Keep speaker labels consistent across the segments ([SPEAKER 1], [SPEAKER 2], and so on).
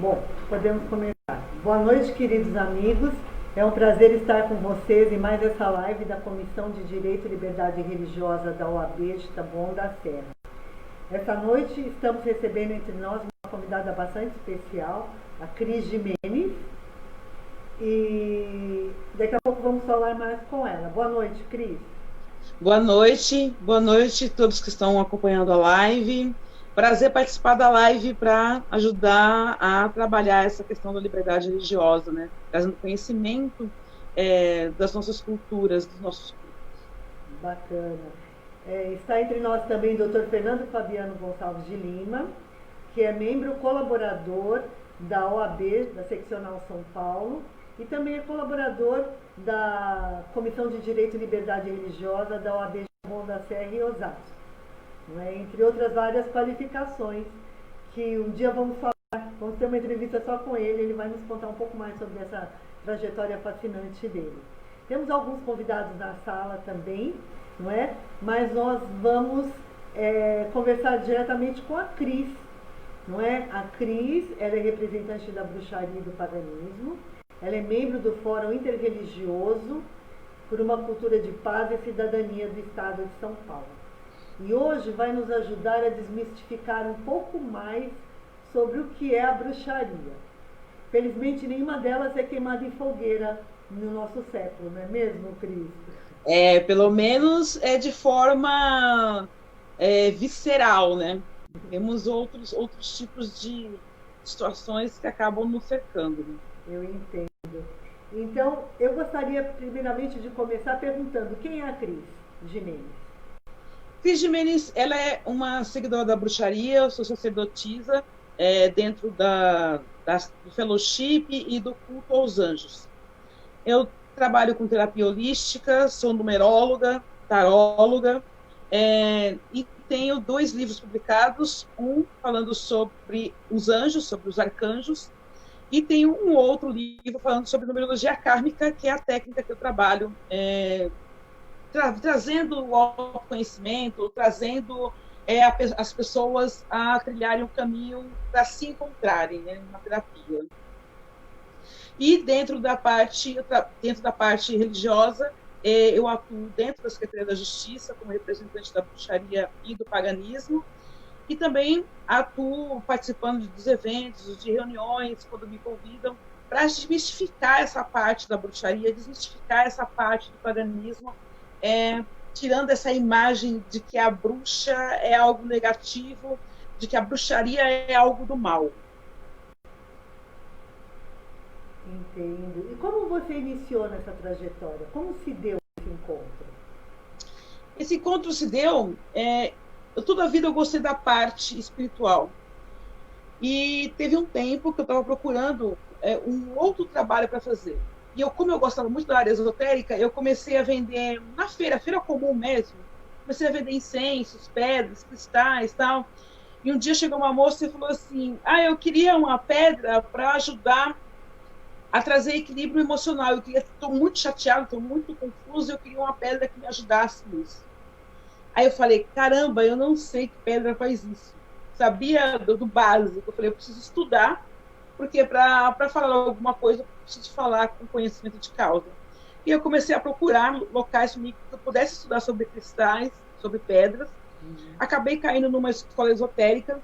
[SPEAKER 1] Bom, podemos começar. Boa noite, queridos amigos. É um prazer estar com vocês em mais essa live da Comissão de Direito e Liberdade Religiosa da OAB de Taboão da Serra. Essa noite estamos recebendo entre nós uma convidada bastante especial, a Cris Jimenez, e daqui a pouco vamos falar mais com ela. Boa noite, Cris.
[SPEAKER 2] Boa noite a todos que estão acompanhando a live. Prazer participar da live para ajudar a trabalhar essa questão da liberdade religiosa, né? Trazendo conhecimento das nossas culturas, dos nossos cultos.
[SPEAKER 1] Bacana. Está entre nós também o Dr. Fernando Fabiano Gonçalves de Lima, que é membro colaborador da OAB, da Seccional São Paulo, e também é colaborador da Comissão de Direito e Liberdade Religiosa da OAB de Taboão da Serra e Osasco, entre outras várias qualificações que um dia vamos falar, vamos ter uma entrevista só com ele vai nos contar um pouco mais sobre essa trajetória fascinante dele. Temos alguns convidados na sala também, não é? Mas nós vamos conversar diretamente com a Cris, não é? A Cris, ela é representante da bruxaria e do paganismo, ela é membro do Fórum Interreligioso por uma Cultura de Paz e Cidadania do Estado de São Paulo. E hoje vai nos ajudar a desmistificar um pouco mais sobre o que é a bruxaria. Felizmente, nenhuma delas é queimada em fogueira no nosso século, não é mesmo, Cris?
[SPEAKER 2] Pelo menos de forma visceral, né? Temos outros tipos de situações que acabam nos cercando. Né?
[SPEAKER 1] Eu entendo. Então, eu gostaria primeiramente de começar perguntando quem é a Cris Jimenez?
[SPEAKER 2] Cris Jimenez, ela é uma seguidora da bruxaria, eu sou sacerdotisa dentro do fellowship e do culto aos anjos. Eu trabalho com terapia holística, sou numeróloga, taróloga, e tenho 2 livros publicados, um falando sobre os anjos, sobre os arcanjos, e tenho um outro livro falando sobre numerologia kármica, que é a técnica que eu trabalho, trazendo o autoconhecimento, trazendo as pessoas a trilharem o caminho para se encontrarem, né, na terapia. E dentro da parte religiosa, eu atuo dentro da Secretaria da Justiça como representante da bruxaria e do paganismo, e também atuo participando dos eventos, de reuniões, quando me convidam, para desmistificar essa parte da bruxaria, desmistificar essa parte do paganismo, tirando essa imagem de que a bruxa é algo negativo, de que a bruxaria é algo do mal.
[SPEAKER 1] Entendo. E como você iniciou nessa trajetória? Como se deu esse encontro?
[SPEAKER 2] Esse encontro se deu... toda a vida eu gostei da parte espiritual. E teve um tempo que eu estava procurando um outro trabalho para fazer. E como eu gostava muito da área esotérica, eu comecei a vender na feira comum mesmo. Comecei a vender incensos, pedras, cristais e tal. E um dia chegou uma moça e falou assim, eu queria uma pedra para ajudar a trazer equilíbrio emocional. Estou muito chateada, estou muito confusa, eu queria uma pedra que me ajudasse nisso. Aí eu falei, caramba, eu não sei que pedra faz isso. Sabia do básico. Eu falei, eu preciso estudar, porque para falar alguma coisa, eu preciso falar com conhecimento de causa. E eu comecei a procurar locais que eu pudesse estudar sobre cristais, sobre pedras. Acabei caindo numa escola esotérica,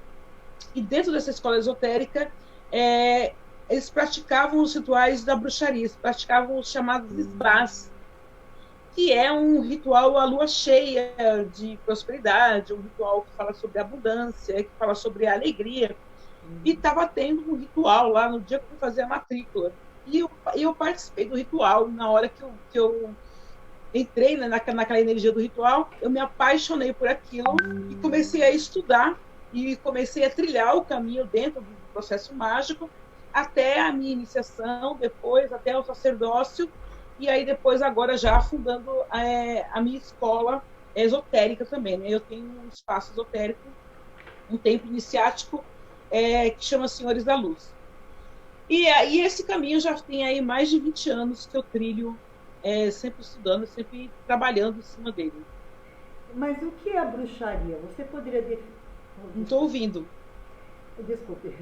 [SPEAKER 2] e dentro dessa escola esotérica, eles praticavam os rituais da bruxaria, eles praticavam os chamados spas, que é um ritual à lua cheia de prosperidade, um ritual que fala sobre abundância, que fala sobre a alegria. E estava tendo um ritual lá no dia que eu fazia a matrícula. E eu participei do ritual. Na hora que eu entrei naquela energia do ritual, eu me apaixonei por aquilo e comecei a estudar e comecei a trilhar o caminho dentro do processo mágico até a minha iniciação, depois até o sacerdócio, e aí depois agora já fundando a minha escola esotérica também, né? Eu tenho um espaço esotérico, um templo iniciático que chama Senhores da Luz. E esse caminho já tem aí mais de 20 anos que eu trilho, sempre estudando, sempre trabalhando em cima dele.
[SPEAKER 1] Mas o que é a bruxaria? Você poderia definir?
[SPEAKER 2] Não estou ouvindo.
[SPEAKER 1] Desculpe.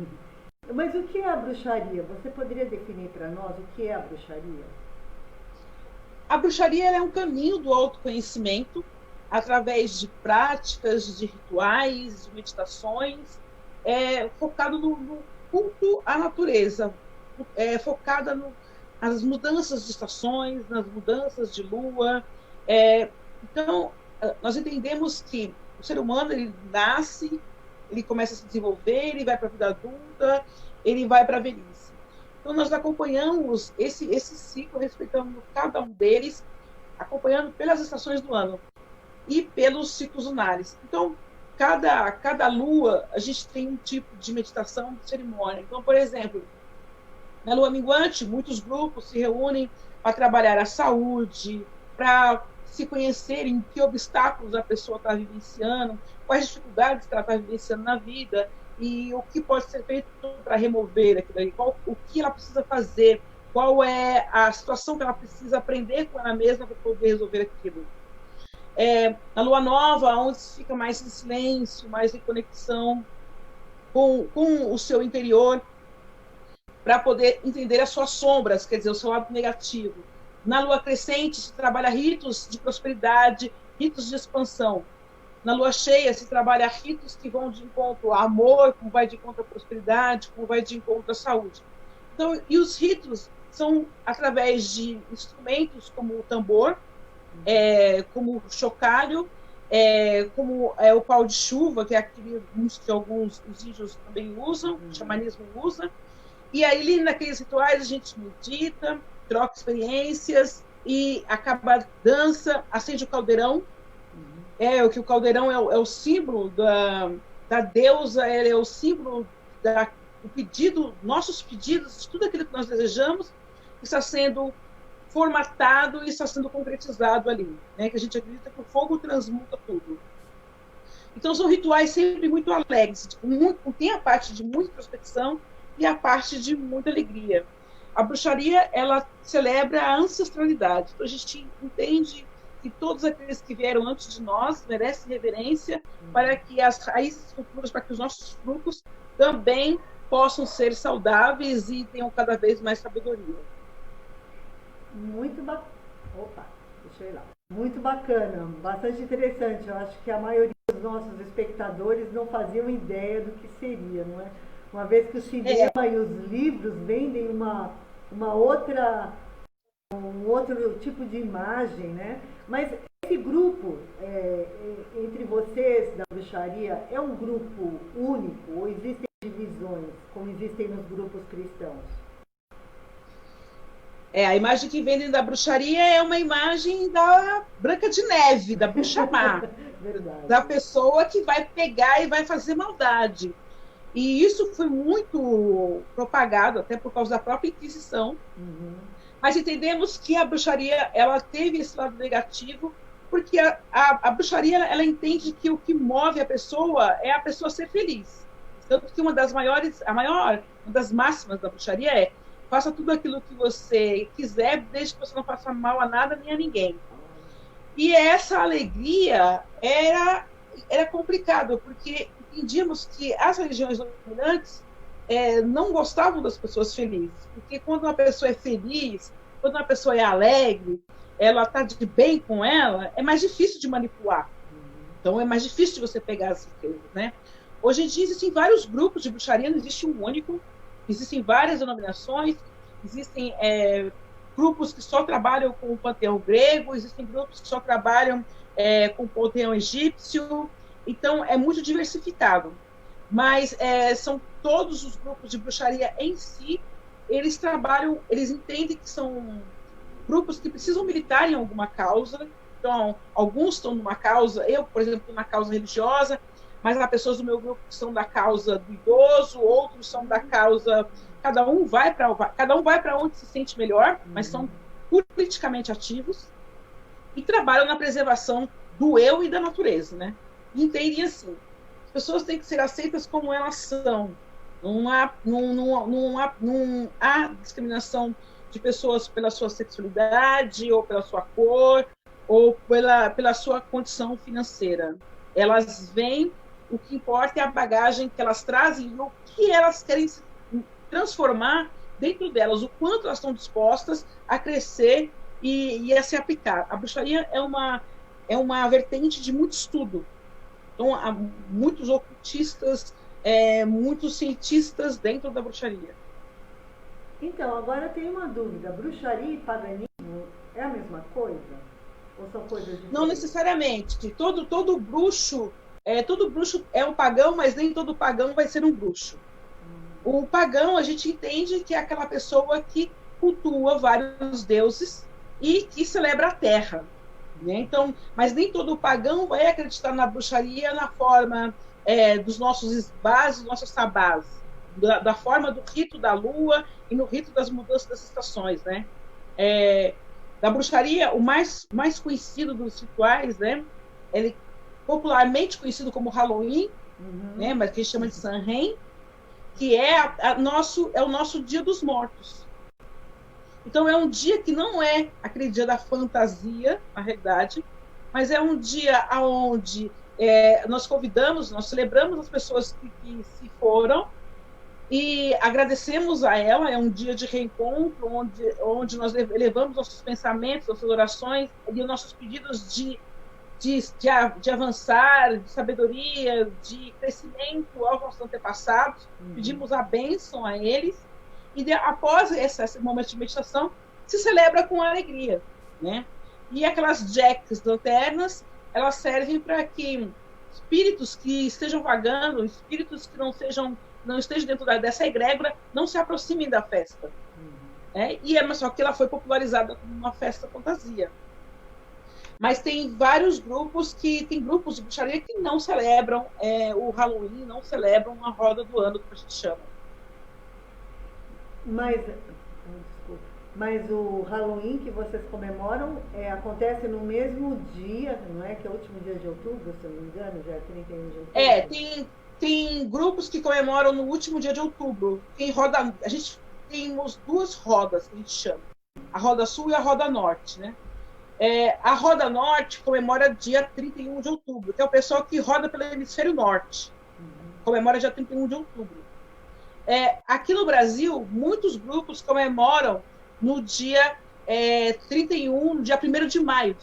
[SPEAKER 1] Mas o que é a bruxaria? Você poderia definir para nós o que é a bruxaria?
[SPEAKER 2] A bruxaria é um caminho do autoconhecimento através de práticas, de rituais, de meditações, focado no culto à natureza, focada nas mudanças de estações, nas mudanças de lua. Então, nós entendemos que o ser humano ele nasce, ele começa a se desenvolver, ele vai para a vida adulta, ele vai para a velhice. Então, nós acompanhamos esse ciclo, respeitando cada um deles, acompanhando pelas estações do ano e pelos ciclos lunares. Então, cada lua, a gente tem um tipo de meditação, de cerimônia. Então, por exemplo, na lua minguante, muitos grupos se reúnem para trabalhar a saúde, para se conhecerem que obstáculos a pessoa está vivenciando, quais dificuldades que ela está vivenciando na vida e o que pode ser feito para remover aquilo ali, o que ela precisa fazer, qual é a situação que ela precisa aprender com ela mesma para poder resolver aquilo. Na lua nova, onde se fica mais em silêncio, mais em conexão com o seu interior, para poder entender as suas sombras, quer dizer, o seu lado negativo. Na lua crescente, se trabalha ritos de prosperidade, ritos de expansão. Na lua cheia, se trabalha ritos que vão de encontro ao amor, como vai de encontro à prosperidade, como vai de encontro à saúde. Então, e os ritos são através de instrumentos como o tambor, como o chocalho, como o pau de chuva, que é aquele que alguns os índios também usam, o xamanismo usa. E aí, naqueles rituais, a gente medita, troca experiências e acaba a dança, acende o caldeirão. O caldeirão é o símbolo da deusa, é o símbolo do pedido, nossos pedidos, de tudo aquilo que nós desejamos, que está sendo formatado e está sendo concretizado ali, né? Que a gente acredita que o fogo transmuta tudo. Então, são rituais sempre muito alegres, tem a parte de muita introspecção e a parte de muita alegria. A bruxaria, ela celebra a ancestralidade. Então, a gente entende que todos aqueles que vieram antes de nós merecem reverência para que as raízes futuras, para que os nossos frutos também possam ser saudáveis e tenham cada vez mais sabedoria.
[SPEAKER 1] Muito bacana. Opa, deixa eu ir lá. Muito bacana, bastante interessante. Eu acho que a maioria dos nossos espectadores não faziam ideia do que seria, não é? Uma vez que o cinema e os livros vendem um outro tipo de imagem, né? Mas esse grupo, entre vocês da bruxaria, é um grupo único ou existem divisões, como existem nos grupos cristãos?
[SPEAKER 2] A imagem que vendem da bruxaria é uma imagem da Branca de Neve, da bruxa má. Da pessoa que vai pegar e vai fazer maldade. E isso foi muito propagado, até por causa da própria Inquisição. Mas entendemos que a bruxaria ela teve esse lado negativo, porque a bruxaria ela entende que o que move a pessoa é a pessoa ser feliz. Tanto que uma das máximas da bruxaria é: faça tudo aquilo que você quiser, desde que você não faça mal a nada nem a ninguém. E essa alegria era complicado, porque entendíamos que as religiões dominantes não gostavam das pessoas felizes. Porque quando uma pessoa é feliz, quando uma pessoa é alegre, ela está de bem com ela, é mais difícil de manipular. Então, é mais difícil de você pegar as riquezas, né? Hoje em dia, existem vários grupos de bruxaria, não existe um único. Existem várias denominações, existem grupos que só trabalham com o panteão grego, existem grupos que só trabalham com o panteão egípcio. Então, é muito diversificado. Mas são todos os grupos de bruxaria em si, eles entendem que são grupos que precisam militar em alguma causa. Então, alguns estão numa causa, eu, por exemplo, estou na causa religiosa, mas há pessoas do meu grupo que são da causa do idoso, outros são da causa... Cada um vai para onde se sente melhor, mas são politicamente ativos e trabalham na preservação do eu e da natureza, né? E entendem assim, as pessoas têm que ser aceitas como elas são. Não há discriminação de pessoas pela sua sexualidade, ou pela sua cor, ou pela sua condição financeira. Elas vêm, o que importa é a bagagem que elas trazem e o que elas querem transformar dentro delas o quanto elas estão dispostas a crescer e a se aplicar. A bruxaria é uma vertente de muito estudo. Então, há muitos ocultistas, muitos cientistas dentro da bruxaria.
[SPEAKER 1] Então, agora eu tenho uma dúvida. Bruxaria e paganismo é a mesma coisa? Ou são coisas diferentes?
[SPEAKER 2] Não necessariamente. Todo bruxo é um pagão, mas nem todo pagão vai ser um bruxo. O pagão, a gente entende que é aquela pessoa que cultua vários deuses e que celebra a terra. Né? Então, mas nem todo pagão vai acreditar na bruxaria na forma dos nossos esbás, dos nossos sabás, da forma do rito da lua e no rito das mudanças das estações. Né? Da bruxaria, o mais conhecido dos rituais, né? Ele popularmente conhecido como Halloween, né? Mas que a gente chama de Samhain, que é o nosso Dia dos Mortos. Então, é um dia que não é aquele dia da fantasia, na realidade, mas é um dia onde nós celebramos as pessoas que se foram e agradecemos a ela. É um dia de reencontro, onde nós elevamos nossos pensamentos, nossas orações e nossos pedidos de avançar, de sabedoria, de crescimento aos nossos antepassados. Pedimos a bênção a eles e após esse momento de meditação se celebra com alegria, né? E aquelas jacks lanternas, elas servem para que espíritos que estejam vagando, espíritos que não estejam dentro dessa egrégora, não se aproximem da festa. Mas só que ela foi popularizada como uma festa fantasia. Mas tem vários grupos tem grupos de bruxaria que não celebram o Halloween, não celebram a roda do ano, que a gente chama.
[SPEAKER 1] Mas o Halloween que vocês comemoram acontece no mesmo dia, não é? Que é o último dia de outubro, se eu não me engano, já é 31 de outubro.
[SPEAKER 2] Tem grupos que comemoram no último dia de outubro. A gente temos duas rodas que a gente chama. A Roda Sul e a Roda Norte, né? A Roda Norte comemora dia 31 de outubro, que é o pessoal que roda pelo hemisfério norte. Comemora dia 31 de outubro. Aqui no Brasil, muitos grupos comemoram no dia 31, no dia 1º de maio,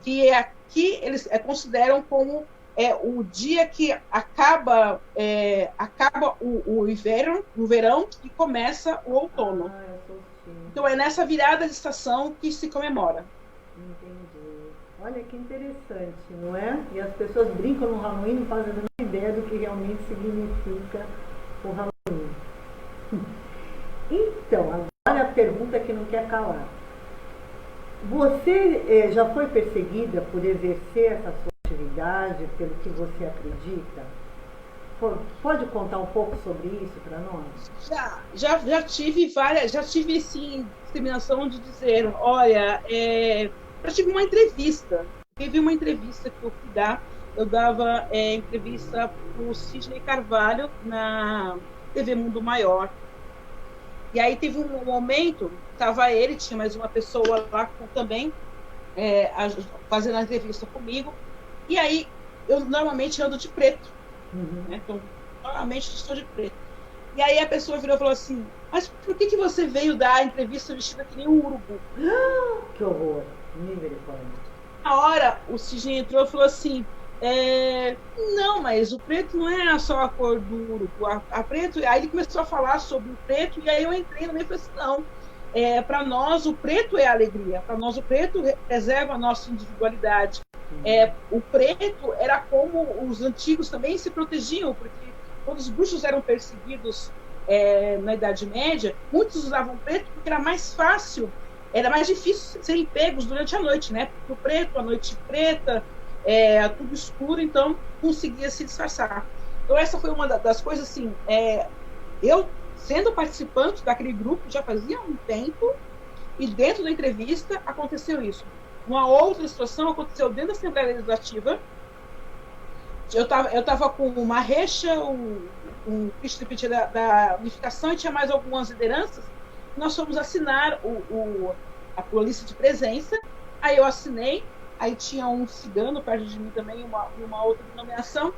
[SPEAKER 2] que aqui eles consideram como o dia que acaba o inverno, o verão, e começa o outono. Então é nessa virada de estação que se comemora.
[SPEAKER 1] Entendi. Olha que interessante, não é? E as pessoas brincam no Halloween, não fazem a menor ideia do que realmente significa o Halloween. Então, agora a pergunta que não quer calar. Você já foi perseguida por exercer essa sua atividade, pelo que você acredita? Pode contar um pouco sobre isso para nós?
[SPEAKER 2] Já tive sim discriminação de dizer, olha, já tive uma entrevista. Teve uma entrevista que eu fui dar, eu dava entrevista para o Sidney Carvalho na TV Mundo Maior. E aí teve um momento, estava ele, tinha mais uma pessoa lá também fazendo a entrevista comigo. E aí eu normalmente ando de preto. Né? Então, normalmente estou de preto. E aí a pessoa virou e falou assim: mas por que você veio dar a entrevista vestida que nem um urubu?
[SPEAKER 1] Que horror! Misericórdia.
[SPEAKER 2] Na hora, o Sidney entrou e falou assim: não, mas o preto não é só a cor do urubu. A preto. Aí ele começou a falar sobre o preto, e aí eu entrei no meio e falei assim: não. Para nós, o preto é alegria. Para nós, o preto preserva a nossa individualidade. O preto era como os antigos também se protegiam, porque quando os bruxos eram perseguidos na Idade Média, muitos usavam preto porque era mais fácil, era mais difícil serem pegos durante a noite, né? Porque o preto, a noite preta, tudo escuro, então conseguia se disfarçar. Então essa foi uma das coisas assim, eu sendo participante daquele grupo já fazia um tempo, e dentro da entrevista aconteceu isso. Uma outra situação aconteceu dentro da Assembleia Legislativa. Eu estava com uma recha, um Cristo da unificação, e tinha mais algumas lideranças. Nós fomos assinar a lista de presença. Aí eu assinei. Aí tinha um cigano perto de mim também, uma outra denominação.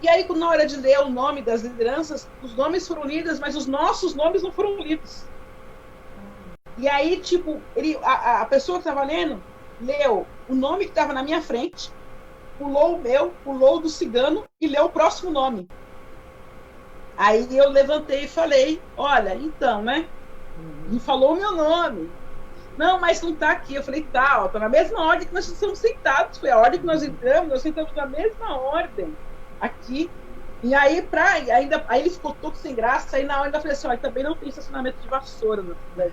[SPEAKER 2] E aí, na hora de ler o nome das lideranças, os nomes foram lidos, mas os nossos nomes não foram lidos. E aí, tipo, a pessoa que estava lendo, leu o nome que estava na minha frente, pulou o meu, pulou o do cigano e leu o próximo nome. Aí eu levantei e falei, olha, então, né? E falou o meu nome. Não, mas não está aqui. Eu falei, tá, ó, tá na mesma ordem que nós estamos sentados. Foi a ordem que nós entramos, nós sentamos na mesma ordem aqui. E aí, aí ele ficou todo sem graça. Aí na hora eu falei assim, ó, também não tem estacionamento de vassoura, né?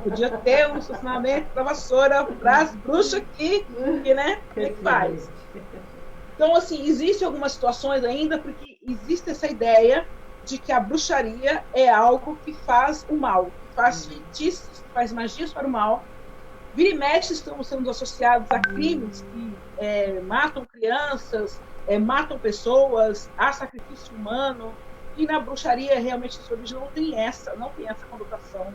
[SPEAKER 2] Podia ter um estacionamento para vassoura para as bruxas aqui, que, né? O que faz? Então, assim, existem algumas situações ainda, porque existe essa ideia de que a bruxaria é algo que faz o mal, que faz feitiços, que faz magias para o mal. Vira e mexe estamos sendo associados a crimes que matam crianças, matam pessoas, há sacrifício humano, e na bruxaria realmente sua origem não tem essa conotação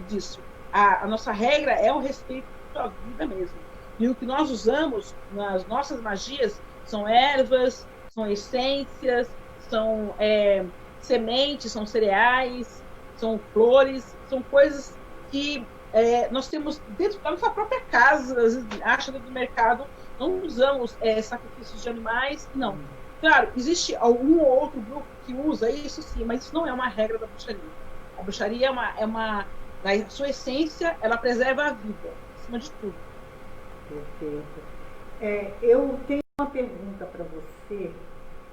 [SPEAKER 2] disso. A nossa regra é o respeito à vida mesmo. E o que nós usamos nas nossas magias são ervas, são essências, são sementes, são cereais, são flores, são coisas que nós temos dentro da nossa própria casa, acha dentro do mercado. Não usamos sacrifícios de animais, não. Claro, existe algum ou outro grupo que usa isso, sim, mas isso não é uma regra da bruxaria. A bruxaria na sua essência, ela preserva a vida, acima de tudo.
[SPEAKER 1] Perfeito. Eu tenho uma pergunta para você,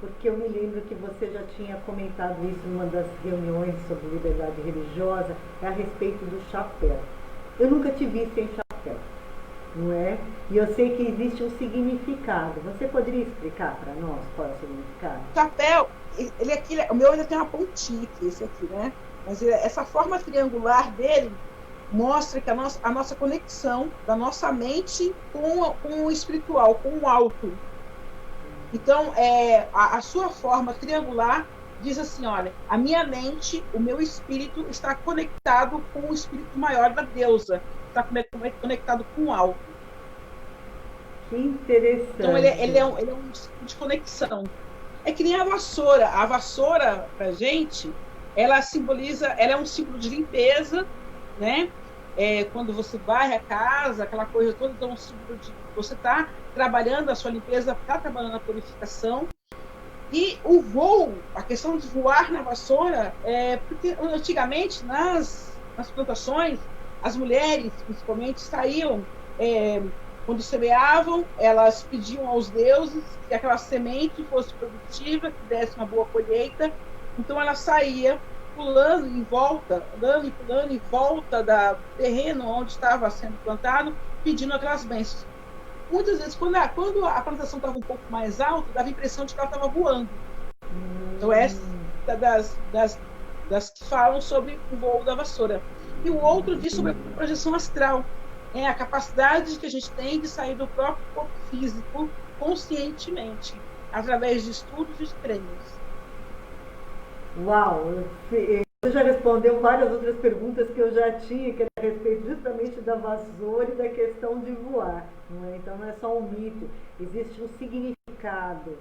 [SPEAKER 1] porque eu me lembro que você já tinha comentado isso em uma das reuniões sobre liberdade religiosa, a respeito do chapéu. Eu nunca te vi sem chapéu, não é? E eu sei que existe um significado. Você poderia explicar para nós qual é o significado?
[SPEAKER 2] Chapéu, o meu ainda tem uma pontinha aqui, esse aqui, né? Mas essa forma triangular dele mostra que a nossa conexão da nossa mente com o espiritual, com o alto. Então, a sua forma triangular diz assim, olha, a minha mente, o meu espírito está conectado com o espírito maior da deusa, está conectado com o alto.
[SPEAKER 1] Que interessante.
[SPEAKER 2] Então, ele é um tipo de conexão. É que nem a vassoura. A vassoura, pra gente, ela é um símbolo de limpeza, né? Quando você varre a casa, aquela coisa toda, então é um símbolo de você está trabalhando a sua limpeza, está trabalhando a purificação. E o voo, a questão de voar na vassoura, porque antigamente nas plantações, as mulheres, principalmente, saíam, quando semeavam, elas pediam aos deuses que aquela semente fosse produtiva, que desse uma boa colheita. Então ela saía pulando em volta, andando e pulando em volta do terreno onde estava sendo plantado, pedindo aquelas bênçãos. Muitas vezes, quando a plantação estava um pouco mais alta, dava a impressão de que ela estava voando. Então, essa das que falam sobre o voo da vassoura. E o outro diz sobre a projeção astral. A capacidade que a gente tem de sair do próprio corpo físico conscientemente, através de estudos e de treinos.
[SPEAKER 1] Uau! Você já respondeu várias outras perguntas que eu já tinha, que era a respeito justamente da vassoura e da questão de voar. Não é? Então não é só um mito, existe um significado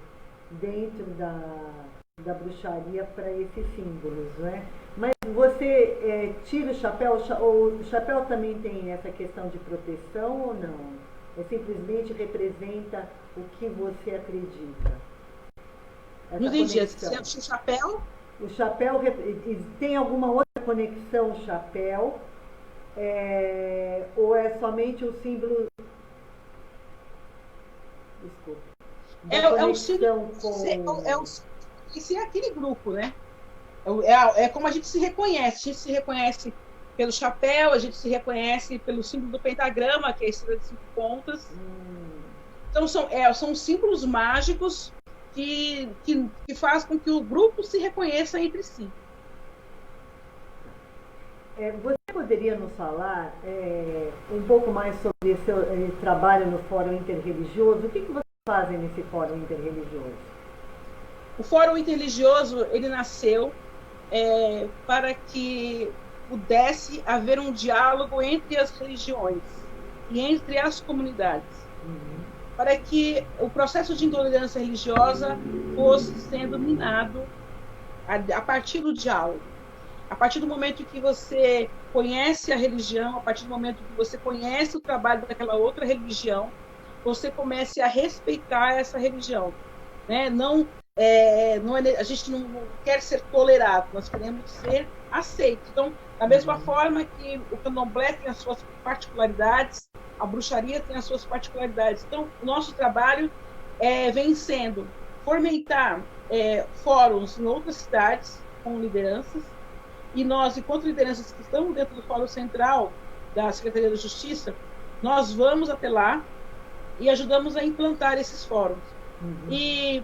[SPEAKER 1] dentro da bruxaria para esses símbolos, não é? Mas você tira o chapéu, o chapéu também tem essa questão de proteção ou não? Simplesmente representa o que você acredita?
[SPEAKER 2] Não entendi, você acha o chapéu?
[SPEAKER 1] O chapéu tem alguma outra conexão, o chapéu? Ou é somente o símbolo? Desculpa.
[SPEAKER 2] É o símbolo. Isso é aquele grupo, né? É como a gente se reconhece. A gente se reconhece pelo chapéu, a gente se reconhece pelo símbolo do pentagrama, que é a estrela de 5 pontas. Então são símbolos mágicos que faz com que o grupo se reconheça entre si.
[SPEAKER 1] Você poderia nos falar um pouco mais sobre o seu trabalho no Fórum Interreligioso? O que vocês fazem nesse Fórum Interreligioso?
[SPEAKER 2] O Fórum Interreligioso, ele nasceu para que pudesse haver um diálogo entre as religiões e entre as comunidades. para que o processo de intolerância religiosa fosse sendo minado a partir do diálogo. A partir do momento que você conhece a religião, a partir do momento que você conhece o trabalho daquela outra religião, você comece a respeitar essa religião, né? A gente não quer ser tolerado, nós queremos ser aceitos. Então, da mesma forma que o candomblé tem as suas particularidades, a bruxaria tem as suas particularidades. Então, o nosso trabalho vem sendo fomentar fóruns em outras cidades com lideranças, e nós, enquanto lideranças que estamos dentro do Fórum Central da Secretaria da Justiça, nós vamos até lá e ajudamos a implantar esses fóruns. E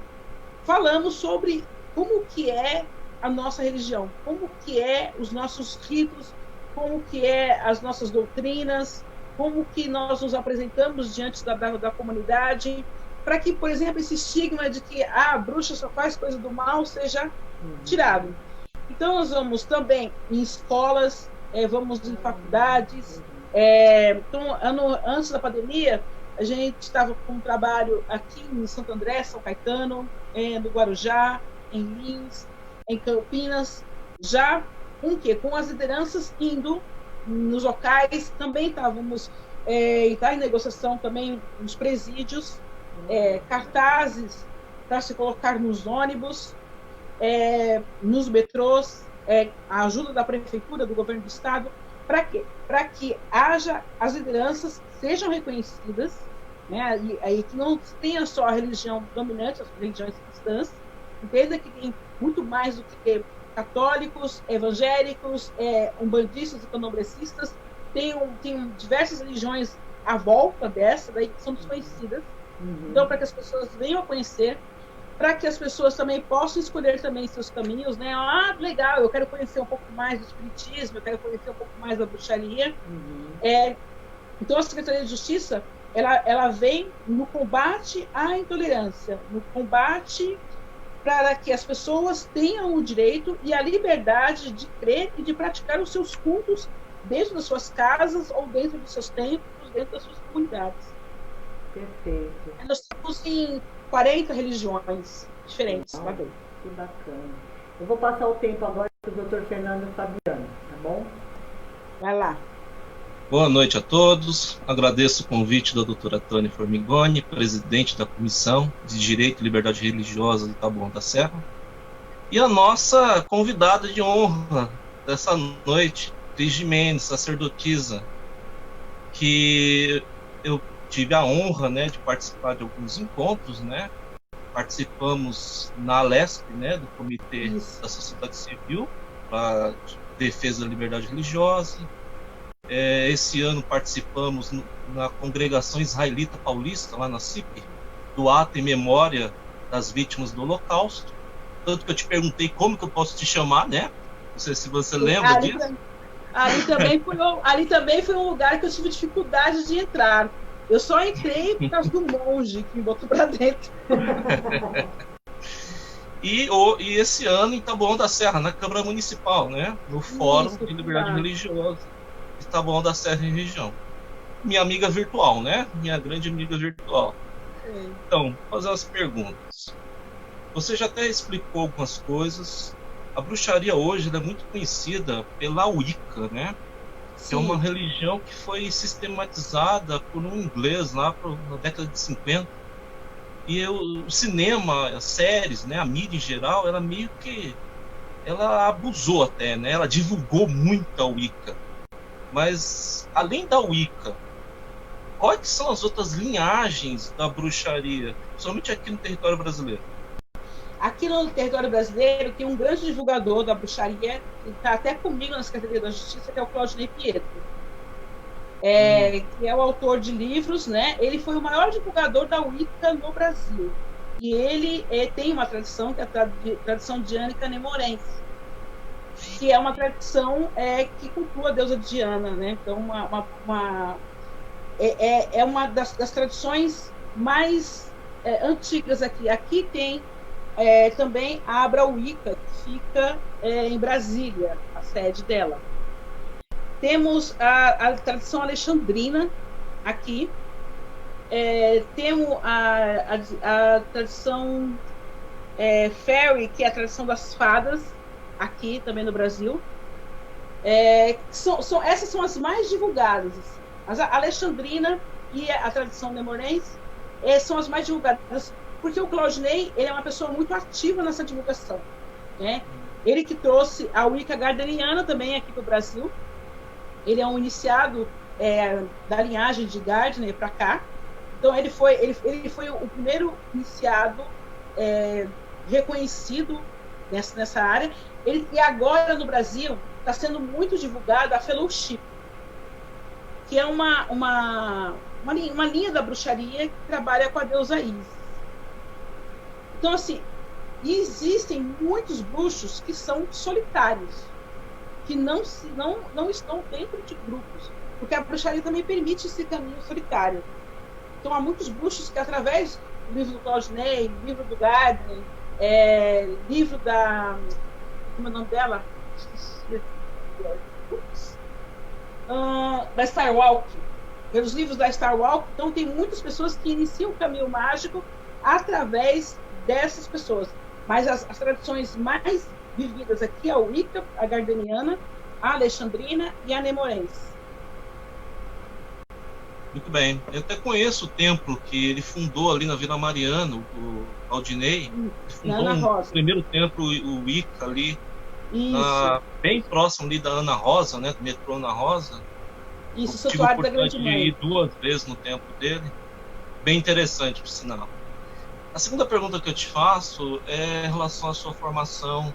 [SPEAKER 2] falamos sobre como que é a nossa religião, como que é os nossos ritos, como que é as nossas doutrinas, como que nós nos apresentamos diante da comunidade, para que, por exemplo, esse estigma de que a bruxa só faz coisa do mal seja tirado. Então, nós vamos também em escolas, vamos em faculdades. Então, antes da pandemia, a gente estava com um trabalho aqui em Santo André, São Caetano, no Guarujá, em Lins, em Campinas, já com as lideranças indo nos locais. Também estávamos em negociação também nos presídios, cartazes para se colocar nos ônibus, nos metrôs, a ajuda da prefeitura, do governo do estado. Para quê? Para que as lideranças sejam reconhecidas, né? E que não tenha só a religião dominante, as religiões cristãs, entenda que tem muito mais do que católicos, evangélicos, umbandistas e candomblecistas, tem diversas religiões à volta dessa, daí que são desconhecidas. Então, para que as pessoas venham a conhecer, para que as pessoas também possam escolher também seus caminhos, né? Legal, eu quero conhecer um pouco mais do espiritismo, eu quero conhecer um pouco mais da bruxaria. Então, a Secretaria de Justiça, ela vem no combate à intolerância, no combate para que as pessoas tenham o direito e a liberdade de crer e de praticar os seus cultos dentro das suas casas ou dentro dos seus templos, dentro das suas comunidades.
[SPEAKER 1] Perfeito.
[SPEAKER 2] Nós estamos em 40 religiões diferentes lá dentro.
[SPEAKER 1] Que bacana. Eu vou passar o tempo agora para o Dr. Fernando Fabiano, tá bom?
[SPEAKER 2] Vai lá.
[SPEAKER 3] Boa noite a todos. Agradeço o convite da doutora Tânia Formigoni, presidente da Comissão de Direito e Liberdade Religiosa do Taboão da Serra, e a nossa convidada de honra dessa noite, Cris Gimenez, sacerdotisa, que eu tive a honra, né, de participar de alguns encontros, né? Participamos na Alesp, né, do Comitê da Sociedade Civil para Defesa da Liberdade Religiosa. Esse ano participamos na Congregação Israelita Paulista, lá na CIP, do ato em memória das vítimas do Holocausto. Tanto que eu te perguntei como que eu posso te chamar, né? Não sei se você lembra disso.
[SPEAKER 2] Ali também foi um lugar que eu tive dificuldade de entrar. Eu só entrei por causa do monge que me botou para dentro.
[SPEAKER 3] E esse ano em Taboão da Serra, na Câmara Municipal, né? No Fórum de Liberdade Religiosa de Taboão da Serra e região. Minha amiga virtual, né? Minha grande amiga virtual. Então, vou fazer umas perguntas. Você já até explicou algumas coisas. A bruxaria hoje é muito conhecida pela Wicca, né? Que é uma religião que foi sistematizada por um inglês lá na década de 50. E o cinema, as séries, né, a mídia em geral, ela meio que abusou até, né? Ela divulgou muito a Wicca. Mas, além da Wicca, quais são as outras linhagens da bruxaria, principalmente aqui no território brasileiro?
[SPEAKER 2] Aqui no território brasileiro tem um grande divulgador da bruxaria, que está até comigo na Secretaria da Justiça, que é o Claudinei Pietro, que é o autor de livros, né? Ele foi o maior divulgador da Wicca no Brasil. E ele tem uma tradição, que é a tradição diânica nemorense, que é uma tradição que cultua a deusa Diana, né? Então, é uma das tradições mais antigas aqui. Aqui tem também a Abra Wicca, que fica em Brasília, a sede dela. Temos a tradição alexandrina aqui, Temos a tradição fairy, que é a tradição das fadas, aqui também no Brasil. Essas são as mais divulgadas. Assim. A alexandrina e a tradição nemorense são as mais divulgadas, porque o Claudinei, ele é uma pessoa muito ativa nessa divulgação, né? Ele que trouxe a Wicca gardneriana também aqui para o Brasil. Ele é um iniciado da linhagem de Gardner para cá. Então ele foi o primeiro iniciado reconhecido nessa área. E agora no Brasil está sendo muito divulgada a Fellowship, que é uma linha da bruxaria que trabalha com a deusa Isis. Então, assim, existem muitos bruxos que são solitários, que não estão dentro de grupos, porque a bruxaria também permite esse caminho solitário. Então, há muitos bruxos que, através do livro do Claudinei, livro do Gardner, livro da... Como é o nome dela? Da Starwalk. Pelos livros da Starwalk, então tem muitas pessoas que iniciam o caminho mágico através dessas pessoas. Mas as tradições mais vividas aqui é a Wicca, a gardneriana, a alexandrina e a nemorense.
[SPEAKER 3] Muito bem. Eu até conheço o templo que ele fundou ali na Vila Mariana, o Claudinei. Ele fundou o primeiro templo, o Wicca ali, bem próximo ali da Ana Rosa, né, do metrô Ana Rosa.
[SPEAKER 2] Isso, o Santuário da Grande Mãe.
[SPEAKER 3] Ir 2 vezes no templo dele. Bem interessante, por sinal. A segunda pergunta que eu te faço é em relação à sua formação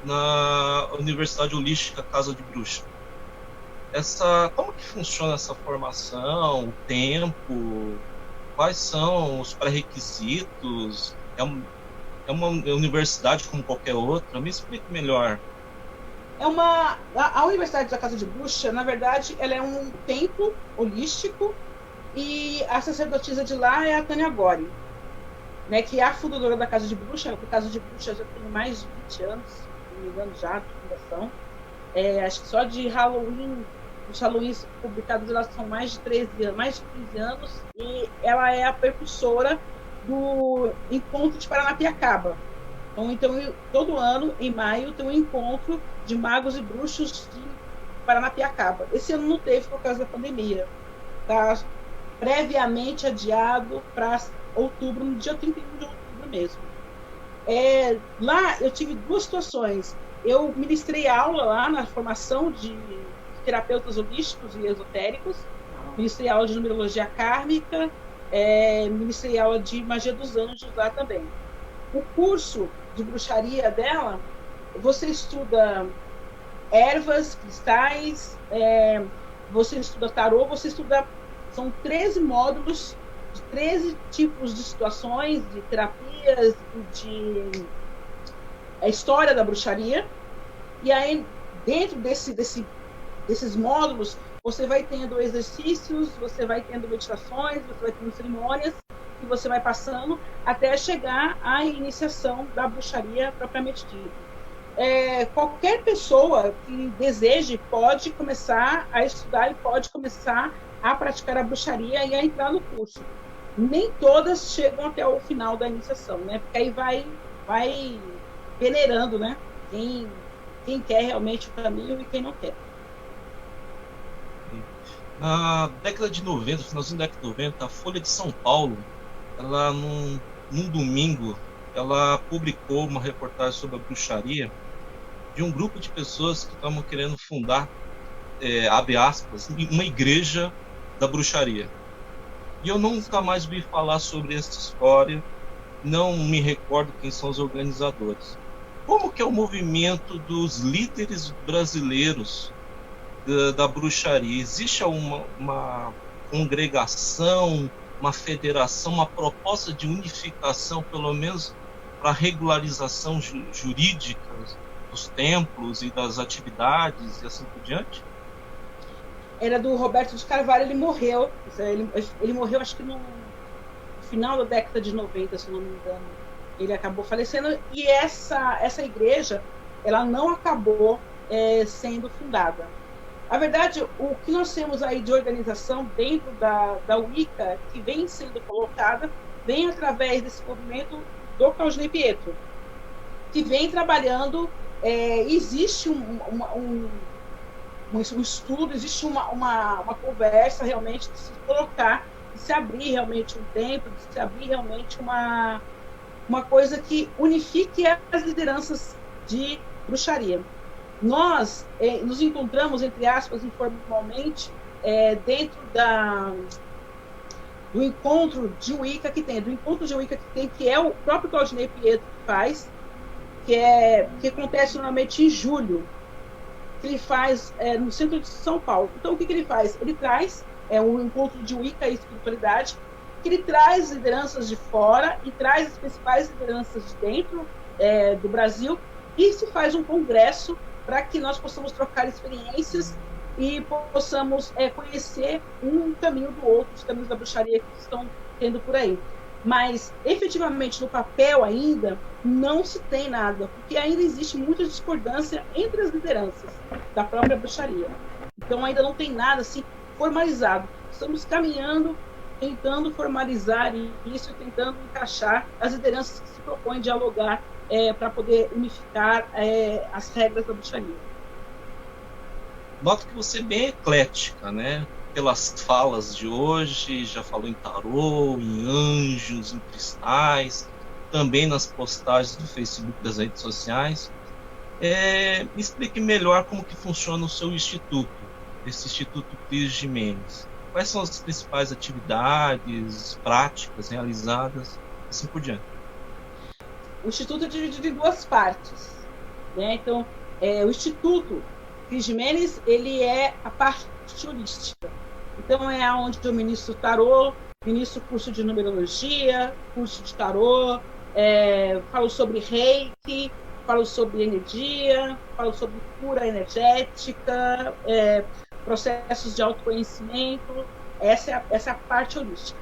[SPEAKER 3] na Universidade Holística Casa de Bruxa. Como que funciona essa formação, o tempo, quais são os pré-requisitos? É uma universidade como qualquer outra? Me explique melhor.
[SPEAKER 2] A Universidade da Casa de Bruxa, na verdade, ela é um templo holístico, e a sacerdotisa de lá é a Tânia Gori, né, que é a fundadora da Casa de Bruxa. A Casa de Bruxa já tem mais de 20 anos, se não me engano, já de fundação. Acho que só de Halloween, os Halloweens publicados, elas são mais de 15 anos, e ela é a percussora do Encontro de Paranapiacaba. Então, todo ano, em maio, tem um encontro de magos e bruxos de Paranapiacaba. Esse ano não teve por causa da pandemia. Está previamente adiado para outubro, no dia 31 de outubro mesmo. Lá eu tive 2 situações. Eu ministrei aula lá na formação de terapeutas holísticos e esotéricos, ministrei aula de numerologia kármica, ministrei aula de magia dos anjos lá também. O curso de bruxaria dela, você estuda ervas, cristais, você estuda tarô, são 13 módulos de 13 tipos de situações, de terapias, de história da bruxaria. E aí, dentro desses módulos, você vai tendo exercícios, você vai tendo meditações, você vai tendo cerimônias, que você vai passando até chegar à iniciação da bruxaria propriamente dita. Qualquer pessoa que deseje pode começar a estudar e pode começar a praticar a bruxaria e a entrar no curso. Nem todas chegam até o final da iniciação, né? Porque aí vai peneirando, né? Quem quer realmente o caminho e quem não quer.
[SPEAKER 3] Na década de 90, finalzinho da década de 90, a Folha de São Paulo, ela num domingo, ela publicou uma reportagem sobre a bruxaria de um grupo de pessoas que estavam querendo fundar, abre aspas, uma igreja da bruxaria. E eu nunca mais vi falar sobre essa história, não me recordo quem são os organizadores. Como que é o movimento dos líderes brasileiros da bruxaria? Existe uma congregação, uma federação, uma proposta de unificação, pelo menos para regularização jurídica dos templos e das atividades e assim por diante?
[SPEAKER 2] Era do Roberto de Carvalho. Ele morreu. Ele morreu, acho que no final da década de 90, se não me engano. Ele acabou falecendo. E essa igreja, ela não acabou sendo fundada. Na verdade, o que nós temos aí de organização dentro da Wicca, que vem sendo colocada, vem através desse movimento do Claudinei Pietro, que vem trabalhando, existe um estudo, existe uma conversa realmente de se colocar, de se abrir realmente um tempo, de se abrir realmente uma coisa que unifique as lideranças de bruxaria. Nós nos encontramos, entre aspas, informalmente, dentro do encontro de Wicca que tem, que é o próprio Claudinei Pietro que faz, que acontece normalmente em julho, que ele faz no centro de São Paulo. Então, o que ele faz? Ele traz um encontro de Wicca e espiritualidade, que ele traz lideranças de fora e traz as principais lideranças de dentro do Brasil, e se faz um congresso para que nós possamos trocar experiências e possamos conhecer um caminho do outro, os caminhos da bruxaria que estão tendo por aí. Mas, efetivamente, no papel ainda, não se tem nada, porque ainda existe muita discordância entre as lideranças da própria bruxaria. Então, ainda não tem nada assim formalizado. Estamos caminhando, tentando formalizar isso, tentando encaixar as lideranças que se propõem dialogar para poder unificar as regras da bruxaria.
[SPEAKER 3] Noto que você é bem eclética, né? Pelas falas de hoje, já falou em tarô, em anjos, em cristais, também nas postagens do Facebook, das redes sociais. Me explique melhor como que funciona o seu instituto, esse Instituto Cris Gimenez. Quais são as principais atividades, práticas realizadas, assim por diante?
[SPEAKER 2] O Instituto é dividido em duas partes, né? Então, o Instituto Cris Gimenez, ele é a parte holística. Então, é onde eu ministro tarô, ministro curso de numerologia, curso de tarô, falo sobre reiki, falo sobre energia, falo sobre cura energética, processos de autoconhecimento. Essa é a parte holística.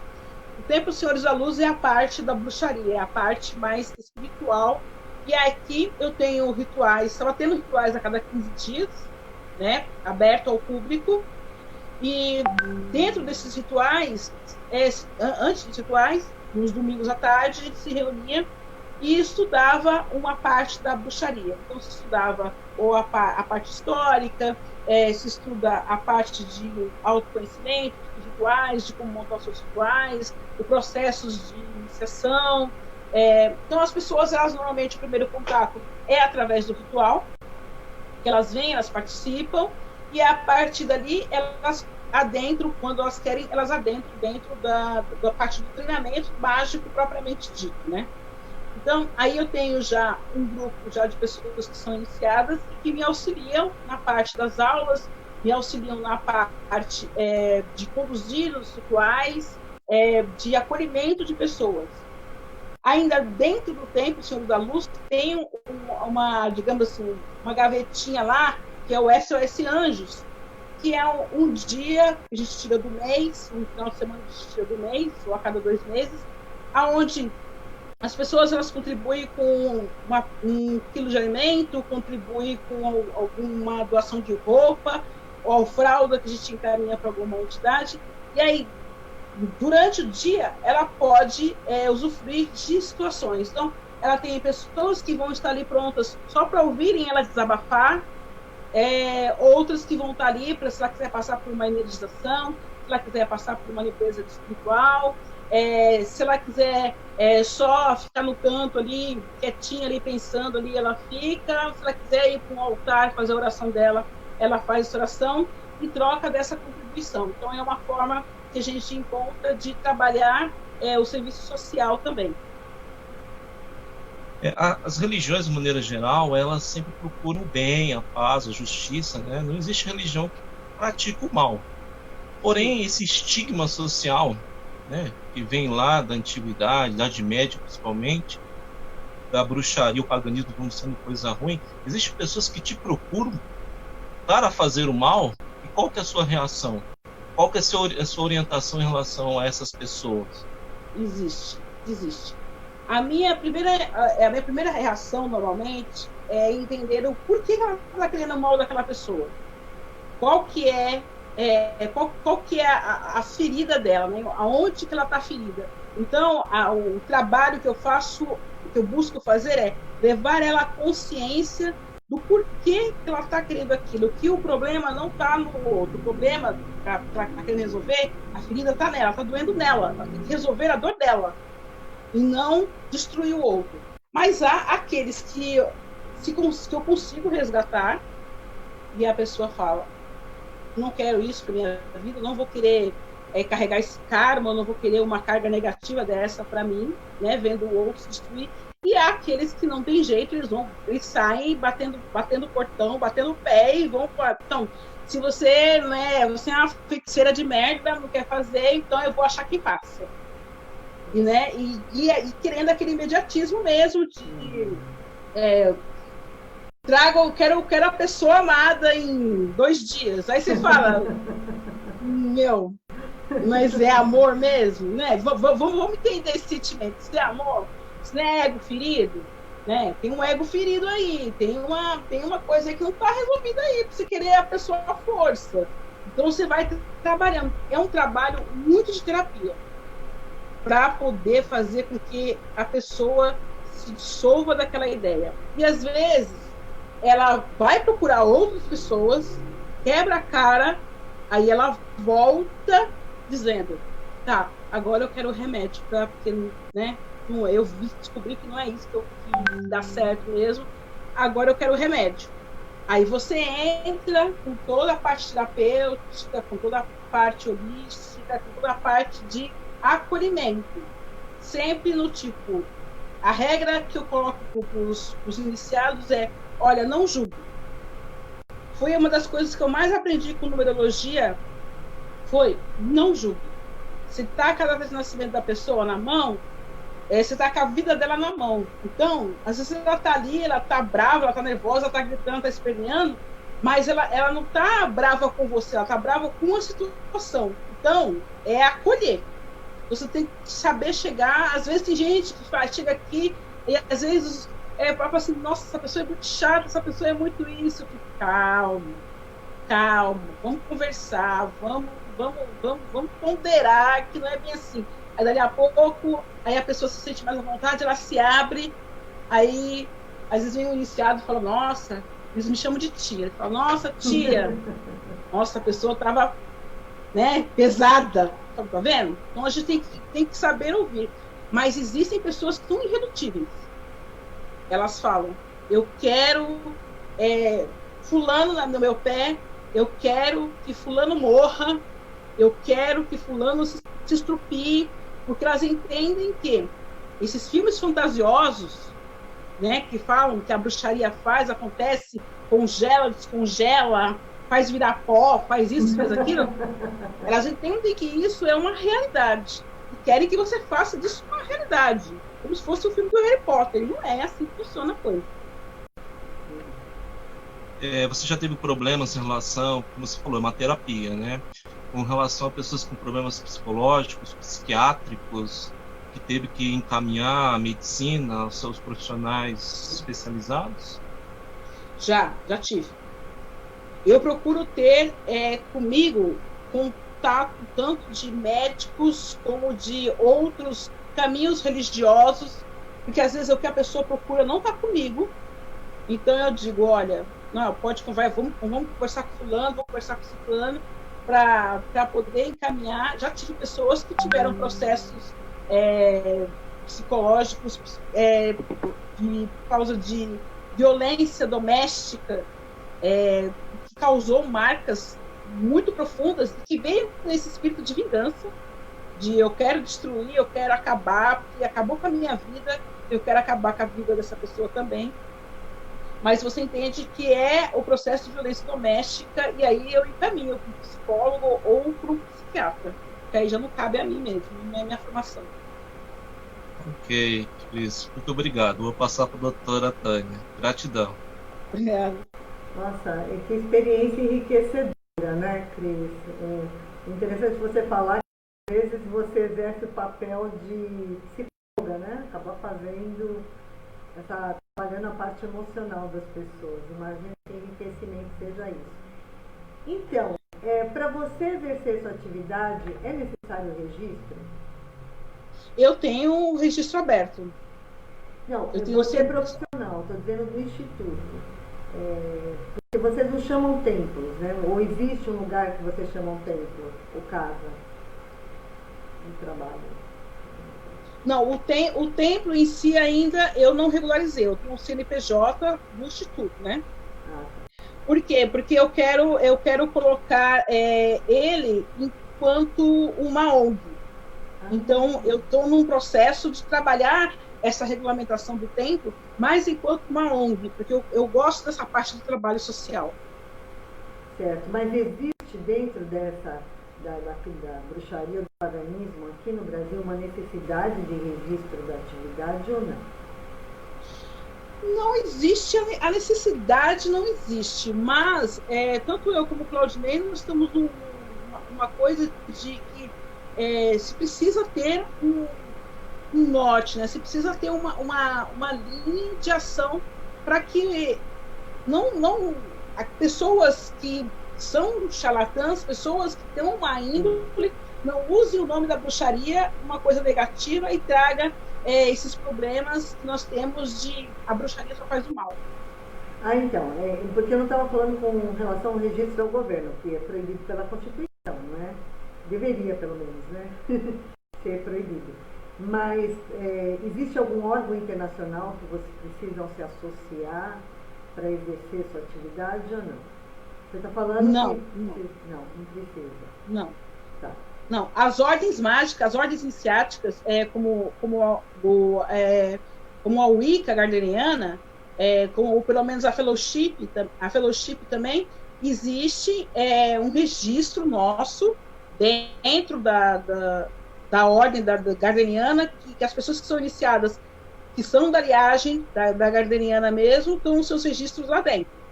[SPEAKER 2] O Templo Senhores da Luz é a parte da bruxaria, é a parte mais espiritual. E aqui eu tenho rituais, estava tendo rituais a cada 15 dias, né, aberto ao público. E dentro desses rituais, antes dos rituais, nos domingos à tarde, a gente se reunia e estudava uma parte da bruxaria. Então, se estudava ou a parte histórica, se estuda a parte de autoconhecimento, de rituais, de como montar os seus rituais, de processos de iniciação. Então, as pessoas, elas normalmente, o primeiro contato é através do ritual, que elas vêm, elas participam, e a partir dali, elas adentram, quando elas querem, elas adentram dentro da parte do treinamento mágico propriamente dito, né? Então, aí eu tenho já um grupo já de pessoas que são iniciadas e que me auxiliam na parte das aulas, me auxiliam na parte de conduzir os rituais, de acolhimento de pessoas. Ainda dentro do Templo Senhor da Luz, tem uma, digamos assim, uma gavetinha lá, que é o SOS Anjos, que é um dia que a gente tira do mês, um final de semana que a gente tira do mês, ou a cada 2 meses, aonde as pessoas, elas contribuem com 1 quilo de alimento, contribuem com alguma doação de roupa, ou fralda que a gente encaminha para alguma entidade. E aí, durante o dia, ela pode usufruir de situações. Então, ela tem pessoas que vão estar ali prontas só para ouvirem ela desabafar, outras que vão estar ali para, se ela quiser passar por uma energização, se ela quiser passar por uma limpeza espiritual, se ela quiser só ficar no canto ali, quietinha ali, pensando ali, ela fica. Se ela quiser ir para um altar, fazer a oração dela, ela faz essa oração e troca dessa contribuição. Então, é uma forma que a gente encontra de trabalhar o serviço social também.
[SPEAKER 3] As religiões, de maneira geral, elas sempre procuram o bem, a paz, a justiça, né? Não existe religião que pratica o mal. Porém, esse estigma social, né, que vem lá da antiguidade, da Idade Média principalmente, da bruxaria, o paganismo como sendo coisa ruim, existem pessoas que te procuram para fazer o mal. E qual que é a sua reação? Qual que é a sua orientação em relação a essas pessoas?
[SPEAKER 2] Existe. A minha primeira reação, normalmente, é entender o porquê ela está querendo o mal daquela pessoa. qual que é, qual que é a ferida dela, né? Aonde que ela está ferida. Então, o trabalho que eu faço, que eu busco fazer é levar ela à consciência do porquê que ela está querendo aquilo, que o problema não está no outro, o problema para querendo resolver, a ferida está nela, está doendo nela, ela tem que resolver a dor dela e não destruir o outro. Mas há aqueles que eu consigo resgatar e a pessoa fala, não quero isso para minha vida, não vou querer carregar esse karma, não vou querer uma carga negativa dessa para mim, né, vendo o outro se destruir. E há aqueles que não tem jeito, eles saem batendo portão, batendo o pé e vão para. Então, se você, né, você é uma feiticeira de merda, não quer fazer, então eu vou achar que passa. E, né, e querendo aquele imediatismo mesmo de quero a pessoa amada em 2 dias. Aí você fala, meu, mas é amor mesmo, né? Vamos entender esse sentimento. Isso é amor? Isso não é ego ferido? Né? Tem um ego ferido aí, tem uma coisa aí que não está resolvida aí, para você querer a pessoa à força. Então você vai trabalhando. É um trabalho muito de terapia para poder fazer com que a pessoa se dissolva daquela ideia. E às vezes ela vai procurar outras pessoas, quebra a cara, aí ela volta dizendo, tá, agora eu quero remédio, porque, né, eu descobri que não é isso que dá certo mesmo, agora eu quero remédio. Aí você entra com toda a parte terapêutica, com toda a parte holística, com toda a parte de acolhimento. Sempre no tipo, a regra que eu coloco para os iniciados é, olha, não julgue. Foi uma das coisas que eu mais aprendi com numerologia, foi não julgue. Você está cada vez o nascimento da pessoa na mão, você está com a vida dela na mão. Então, às vezes ela está ali, ela está brava, ela está nervosa, ela está gritando, está esperneando, mas ela não está brava com você, ela está brava com a situação. Então, é acolher. Você tem que saber chegar. Às vezes tem gente que chega aqui e às vezes fala assim, nossa, essa pessoa é muito chata, essa pessoa é muito isso. Calma, vamos conversar, vamos ponderar que não é bem assim. Aí dali a pouco, aí a pessoa se sente mais à vontade, ela se abre, aí às vezes vem um iniciado e fala, nossa, eles me chamam de tia. Ele fala, nossa, tia, nossa, a pessoa estava, né, pesada. Tá vendo? Então a gente tem que saber ouvir. Mas existem pessoas que são irredutíveis. Elas falam, eu quero fulano no meu pé, eu quero que fulano morra, eu quero que fulano se estrupie, porque elas entendem que esses filmes fantasiosos, né, que falam que a bruxaria acontece, congela, descongela, faz virar pó, faz isso, faz aquilo, elas entendem que isso é uma realidade e querem que você faça disso uma realidade, como se fosse o filme do Harry Potter. E não é assim que funciona a coisa.
[SPEAKER 3] Você já teve problemas em relação, como você falou, é uma terapia, né? Com relação a pessoas com problemas psicológicos, psiquiátricos, que teve que encaminhar a medicina aos seus profissionais especializados?
[SPEAKER 2] Já tive. Eu procuro ter comigo contato tanto de médicos como de outros caminhos religiosos, porque às vezes o que a pessoa procura não está comigo. Então eu digo, olha, não, vamos conversar com fulano, vamos conversar com ciclano, para poder encaminhar. Já tive pessoas que tiveram processos psicológicos por causa de violência doméstica, que causou marcas muito profundas, que veio com esse espírito de vingança, de eu quero destruir, eu quero acabar, porque acabou com a minha vida, eu quero acabar com a vida dessa pessoa também. Mas você entende que é o processo de violência doméstica, e aí eu encaminho para um psicólogo ou para um psiquiatra, que aí já não cabe a mim mesmo, não é minha formação.
[SPEAKER 3] Ok, Cris, muito obrigado. Vou passar para a doutora Tânia. Gratidão.
[SPEAKER 2] Obrigada.
[SPEAKER 1] Nossa, que experiência enriquecedora, né, Cris? É interessante você falar que às vezes você exerce o papel de psicóloga, né? Acaba trabalhando a parte emocional das pessoas. Imagina que enriquecimento seja isso. Então, para você exercer sua atividade, é necessário o registro?
[SPEAKER 2] Eu tenho um registro aberto.
[SPEAKER 1] Não,
[SPEAKER 2] Eu tenho
[SPEAKER 1] você é
[SPEAKER 2] sempre...
[SPEAKER 1] profissional, estou dizendo do instituto. Porque vocês não chamam templos, né? Ou existe um lugar que vocês chamam templo, ou casa de trabalho?
[SPEAKER 2] Não, o templo em si ainda eu não regularizei. Eu tenho um CNPJ do instituto, né?
[SPEAKER 1] Ah,
[SPEAKER 2] Por quê? Porque eu quero colocar ele enquanto uma ONG. Então, eu estou num processo de trabalhar essa regulamentação do templo, mas enquanto uma ONG, porque eu gosto dessa parte do trabalho social.
[SPEAKER 1] certo, mas existe dentro dessa da bruxaria, do paganismo, aqui no Brasil, uma necessidade de registro da atividade ou não?
[SPEAKER 2] Não existe, a necessidade não existe, mas tanto eu como o Claudinei, nós estamos numa coisa de que se precisa ter um norte, né? Se precisa ter uma linha de ação para que não pessoas que são charlatãs, pessoas que têm uma índole, não usem o nome da bruxaria, uma coisa negativa, e traga esses problemas que nós temos de a bruxaria só faz o mal.
[SPEAKER 1] Ah, então, porque eu não estava falando com relação ao registro ao governo, que é proibido pela Constituição, não é? Deveria, pelo menos, né? Ser proibido. Mas existe algum órgão internacional que vocês precisam se associar para exercer sua atividade ou não? Você está falando
[SPEAKER 2] não,
[SPEAKER 1] que... Não precisa.
[SPEAKER 2] Não.
[SPEAKER 1] Tá.
[SPEAKER 2] Não, as ordens mágicas, as ordens iniciáticas, como a Wicca gardneriana, ou pelo menos a Fellowship também, existe um registro nosso dentro da ordem da gardneriana, que as pessoas que são iniciadas, que são da linhagem da gardneriana mesmo, estão os seus registros lá dentro.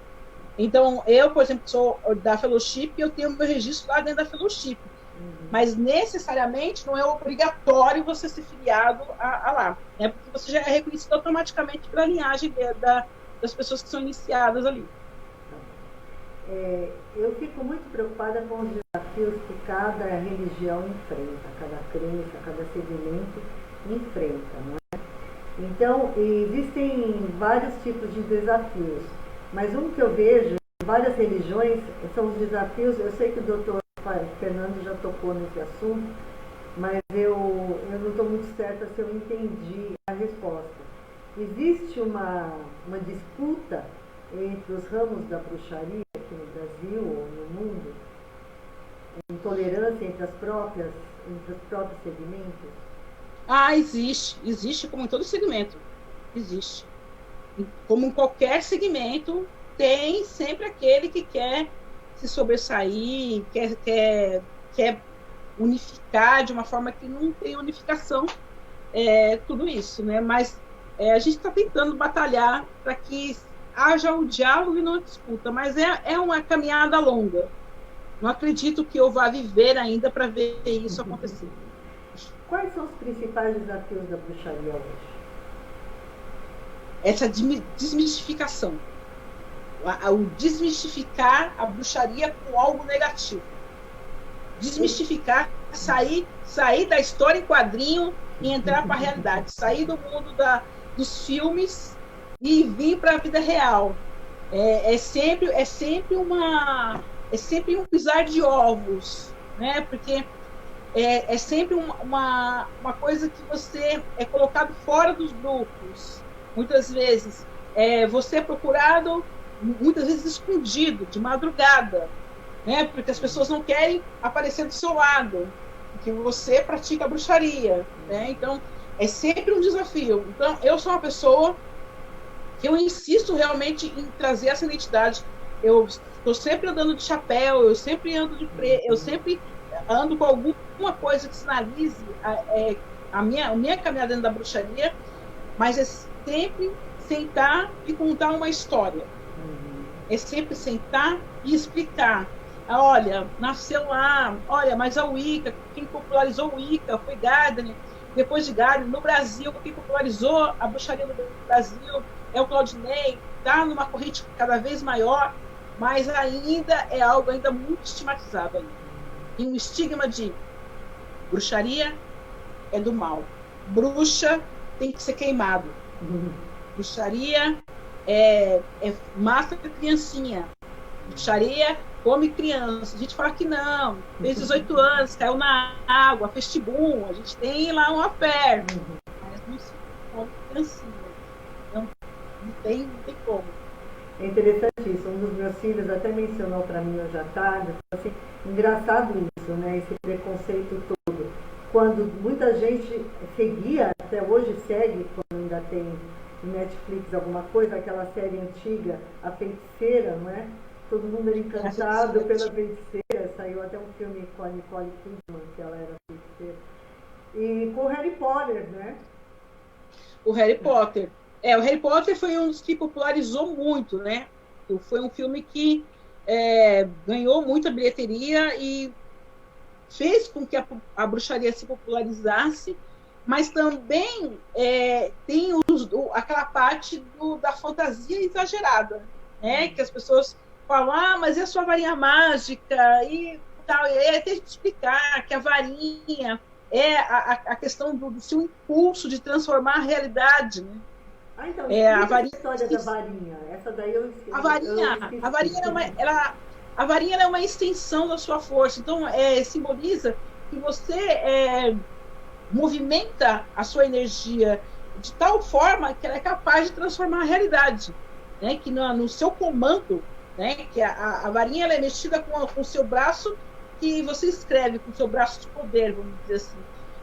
[SPEAKER 2] Então, eu, por exemplo, sou da Fellowship, eu tenho meu registro lá dentro da Fellowship. Mas necessariamente não é obrigatório você ser filiado a lá, né? Porque você já é reconhecido automaticamente pela linhagem das pessoas que são iniciadas ali.
[SPEAKER 1] Eu fico muito preocupada com os desafios que cada religião enfrenta, cada crença, cada segmento enfrenta, não é? Então, existem vários tipos de desafios, mas um que eu vejo em várias religiões são os desafios. Eu sei que o doutor Fernando já tocou nesse assunto, mas eu não estou muito certa se eu entendi a resposta. Existe uma disputa entre os ramos da bruxaria aqui no Brasil ou no mundo? Intolerância entre os próprios segmentos?
[SPEAKER 2] Ah, existe como em todo segmento, existe. Como em qualquer segmento, tem sempre aquele que quer se sobressair, quer unificar de uma forma que não tem unificação, tudo isso, né? Mas a gente está tentando batalhar para que haja o diálogo e não a disputa, mas é uma caminhada longa. Não acredito que eu vá viver ainda para ver isso acontecer.
[SPEAKER 1] Quais são os principais desafios da bruxaria hoje?
[SPEAKER 2] Essa desmistificação. O desmistificar a bruxaria com algo negativo. Desmistificar, sair da história em quadrinho e entrar para a realidade. Sair do mundo dos filmes e vir para a vida real. É sempre um pisar de ovos, né? Porque é sempre uma coisa que você é colocado fora dos grupos. Muitas vezes você é procurado, muitas vezes escondido, de madrugada, né? Porque as pessoas não querem aparecer do seu lado, porque você pratica a bruxaria, né? Então, é sempre um desafio. Então, eu sou uma pessoa que eu insisto realmente em trazer essa identidade. Eu estou sempre andando de chapéu, eu sempre ando de preto, eu sempre ando com alguma coisa que sinalize a minha caminhada dentro da bruxaria, mas é sempre sentar e contar uma história. É sempre sentar e explicar. Olha, nasceu lá, olha, mas a Wicca, quem popularizou o Wicca foi Gardner. Depois de Gardner, no Brasil, quem popularizou a bruxaria no Brasil é o Claudinei, está numa corrente cada vez maior. mas ainda é algo ainda muito estigmatizado ainda. E um estigma de bruxaria é do mal. Bruxa tem que ser queimado. Bruxaria mata criancinha. Bruxaria come criança. A gente fala que não. Fez 18 anos, caiu na água, fez tibum. A gente tem lá uma fé. Mas não se come criancinha. Não tem como.
[SPEAKER 1] É interessante isso. Um dos meus filhos até mencionou para mim hoje à tarde, assim, engraçado isso, né? Esse preconceito todo. Quando muita gente seguia, até hoje segue, quando ainda tem no Netflix alguma coisa, aquela série antiga, A Feiticeira, não é? Todo mundo era encantado pela feiticeira. Saiu até um filme com a Nicole Kidman, que ela era feiticeira. E com o Harry Potter, né?
[SPEAKER 2] O Harry Potter. O Harry Potter foi um dos que popularizou muito, né? Foi um filme que ganhou muita bilheteria e fez com que a bruxaria se popularizasse, mas também tem aquela parte da fantasia exagerada, né? Que as pessoas falam, mas é a sua varinha mágica e tal. E aí tem que explicar que a varinha é a questão do seu impulso de transformar a realidade, né?
[SPEAKER 1] Então,
[SPEAKER 2] a
[SPEAKER 1] história da varinha. Essa daí eu esqueci.
[SPEAKER 2] A varinha é uma extensão da sua força. Então, simboliza que você movimenta a sua energia de tal forma que ela é capaz de transformar a realidade, né? Que no seu comando, né? Que a varinha ela é mexida com o seu braço, que você escreve com o seu braço de poder, vamos dizer assim.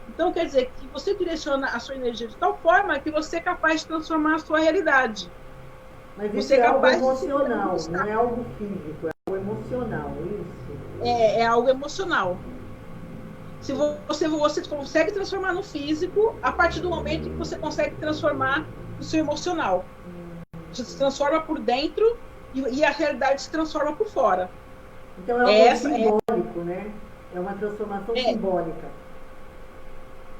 [SPEAKER 2] Então, quer dizer que você direciona a sua energia de tal forma que você é capaz de transformar a sua realidade.
[SPEAKER 1] Mas isso é algo emocional, não é algo físico, é algo emocional, isso?
[SPEAKER 2] É algo emocional. Se você consegue transformar no físico, a partir do momento que você consegue transformar no seu emocional. Você se transforma por dentro e a realidade se transforma por fora.
[SPEAKER 1] Então é algo simbólico, né? É uma transformação simbólica.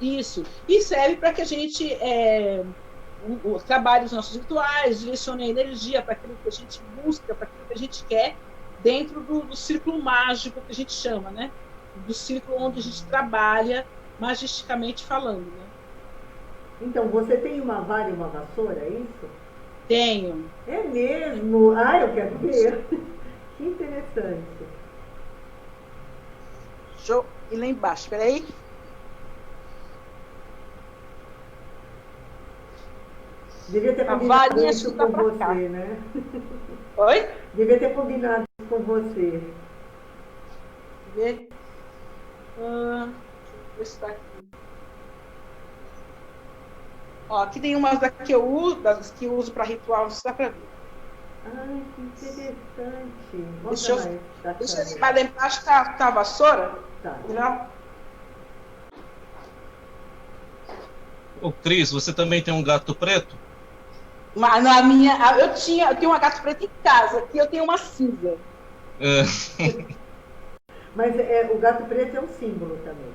[SPEAKER 2] Isso. E serve para que a gente trabalhe os nossos rituais, direcione a energia para aquilo que a gente busca, para aquilo que a gente quer, dentro do círculo mágico que a gente chama, né? Do círculo onde a gente trabalha, magisticamente falando, né?
[SPEAKER 1] Então, você tem uma vara e uma vassoura, é isso?
[SPEAKER 2] Tenho.
[SPEAKER 1] É mesmo? Eu quero ver. Que interessante.
[SPEAKER 2] Deixa eu ir lá embaixo, espera aí.
[SPEAKER 1] Devia ter combinado isso com você, né?
[SPEAKER 2] Oi?
[SPEAKER 1] Devia ter combinado isso com você.
[SPEAKER 2] Deixa eu ver se está aqui. Aqui tem umas das que eu uso para ritual, não dá para ver.
[SPEAKER 1] Ai, que interessante.
[SPEAKER 2] Deixa eu ir lá embaixo, tá a vassoura?
[SPEAKER 1] Tá.
[SPEAKER 2] Não?
[SPEAKER 3] Ô, Cris, você também tem um gato preto?
[SPEAKER 2] Mas na minha, eu tenho uma gato preta em casa, aqui eu tenho uma cinza.
[SPEAKER 1] Mas o gato preto é um símbolo também.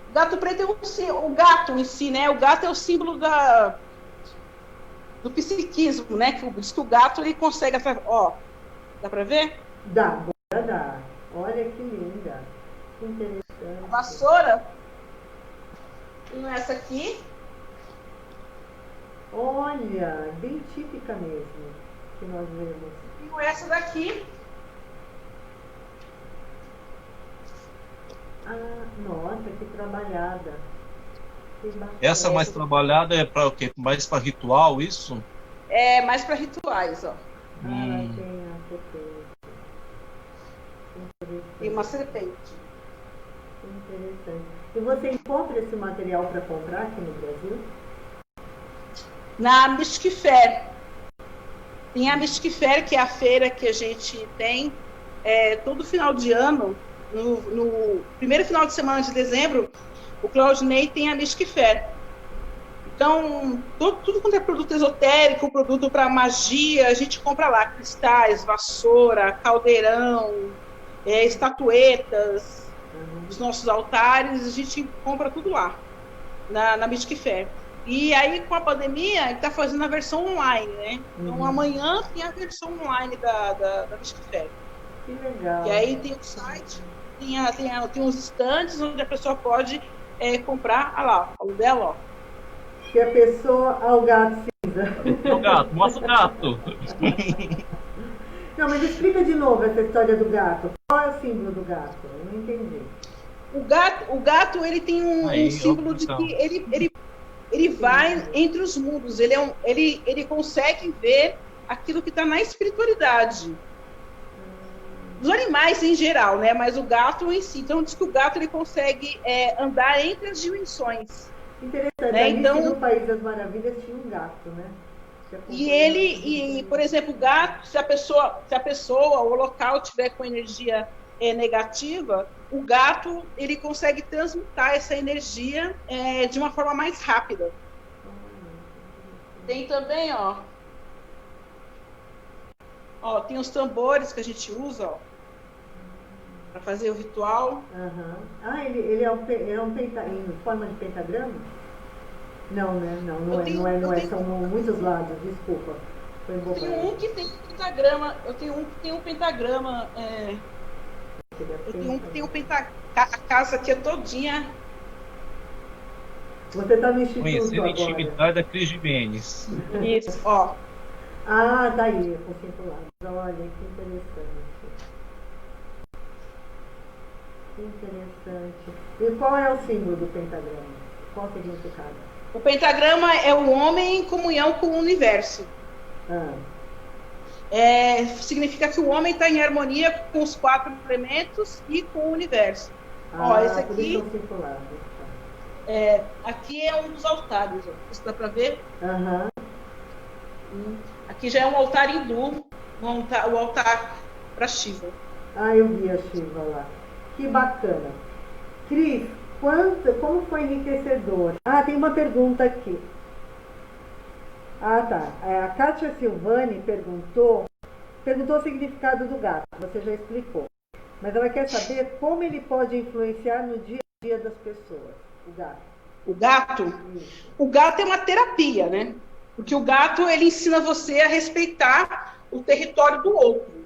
[SPEAKER 2] O gato preto é o gato em si, né? O gato é o símbolo do psiquismo, né? Que diz que o gato ele consegue, dá para ver?
[SPEAKER 1] Dá. Olha que linda, que interessante.
[SPEAKER 2] A vassoura, tem essa aqui.
[SPEAKER 1] Olha, bem típica mesmo, que nós vemos.
[SPEAKER 2] E essa daqui.
[SPEAKER 1] Nossa, que trabalhada. Que
[SPEAKER 3] essa mais trabalhada é para o quê? Mais para ritual, isso?
[SPEAKER 2] É mais para rituais, ó.
[SPEAKER 1] Tem a serpente.
[SPEAKER 2] E uma serpente.
[SPEAKER 1] Interessante. E você encontra esse material para comprar aqui no Brasil?
[SPEAKER 2] Na Mystic Fair. Tem a Mystic Fair, que é a feira que a gente tem todo final de ano. No primeiro final de semana de dezembro, o Claudinei tem a Mystic Fair. Então, tudo quanto é produto esotérico, produto para magia, a gente compra lá. Cristais, vassoura, caldeirão, estatuetas, os nossos altares, a gente compra tudo lá, na Mystic Fair. E aí, com a pandemia, ele está fazendo a versão online, né? Então, amanhã tem a versão online da Vestifé.
[SPEAKER 1] Que legal.
[SPEAKER 2] E aí tem o site, tem os estandes onde a pessoa pode comprar. Olha lá, o dela, ó.
[SPEAKER 1] Que a pessoa... o gato cinza.
[SPEAKER 3] O gato, mostra o gato.
[SPEAKER 1] Não, mas explica de novo essa história do gato. Qual é o símbolo do gato? Eu não entendi.
[SPEAKER 2] O gato ele tem um símbolo de que ele vai entre os mundos. Ele consegue ver aquilo que está na espiritualidade. Os animais em geral, né? Mas o gato em si. Então diz que o gato ele consegue andar entre as dimensões.
[SPEAKER 1] Interessante.
[SPEAKER 2] Né? Então,
[SPEAKER 1] no País das Maravilhas tinha um gato, né?
[SPEAKER 2] E por exemplo, o gato, se a pessoa ou o local tiver com energia negativa, o gato ele consegue transmutar essa energia de uma forma mais rápida. Tem também, ó, tem os tambores que a gente usa, para fazer o ritual.
[SPEAKER 1] Ele é um em forma de pentagrama? Não, né? Não é. São muitos lados, desculpa.
[SPEAKER 2] Eu tenho um que tem pentagrama. Eu tenho um que tem um pentagrama. Eu tenho um que tem um pentagrama. A casa aqui é todinha.
[SPEAKER 1] Você está no Instituto
[SPEAKER 3] Conhecendo
[SPEAKER 1] agora.
[SPEAKER 3] a intimidade da Cris Jimenez.
[SPEAKER 2] Isso, ó.
[SPEAKER 1] Ah, tá aí, com 5 lados. Olha, que interessante. Que interessante. E qual é o símbolo do pentagrama? Qual o significado?
[SPEAKER 2] O pentagrama é o homem em comunhão com o universo. Significa que o homem está em harmonia com os 4 elementos e com o universo. Esse aqui. Aqui é um dos altares. Ó. Isso dá para ver? Aqui já é um altar hindu, o altar para Shiva.
[SPEAKER 1] Eu vi a Shiva lá. Que bacana. Cris, como foi enriquecedor? Tem uma pergunta aqui. Tá. A Kátia Silvani perguntou o significado do gato. Você já explicou. Mas ela quer saber como ele pode influenciar no dia a dia das pessoas. O gato.
[SPEAKER 2] O gato? Isso. O gato é uma terapia, né? Porque o gato, ele ensina você a respeitar o território do outro.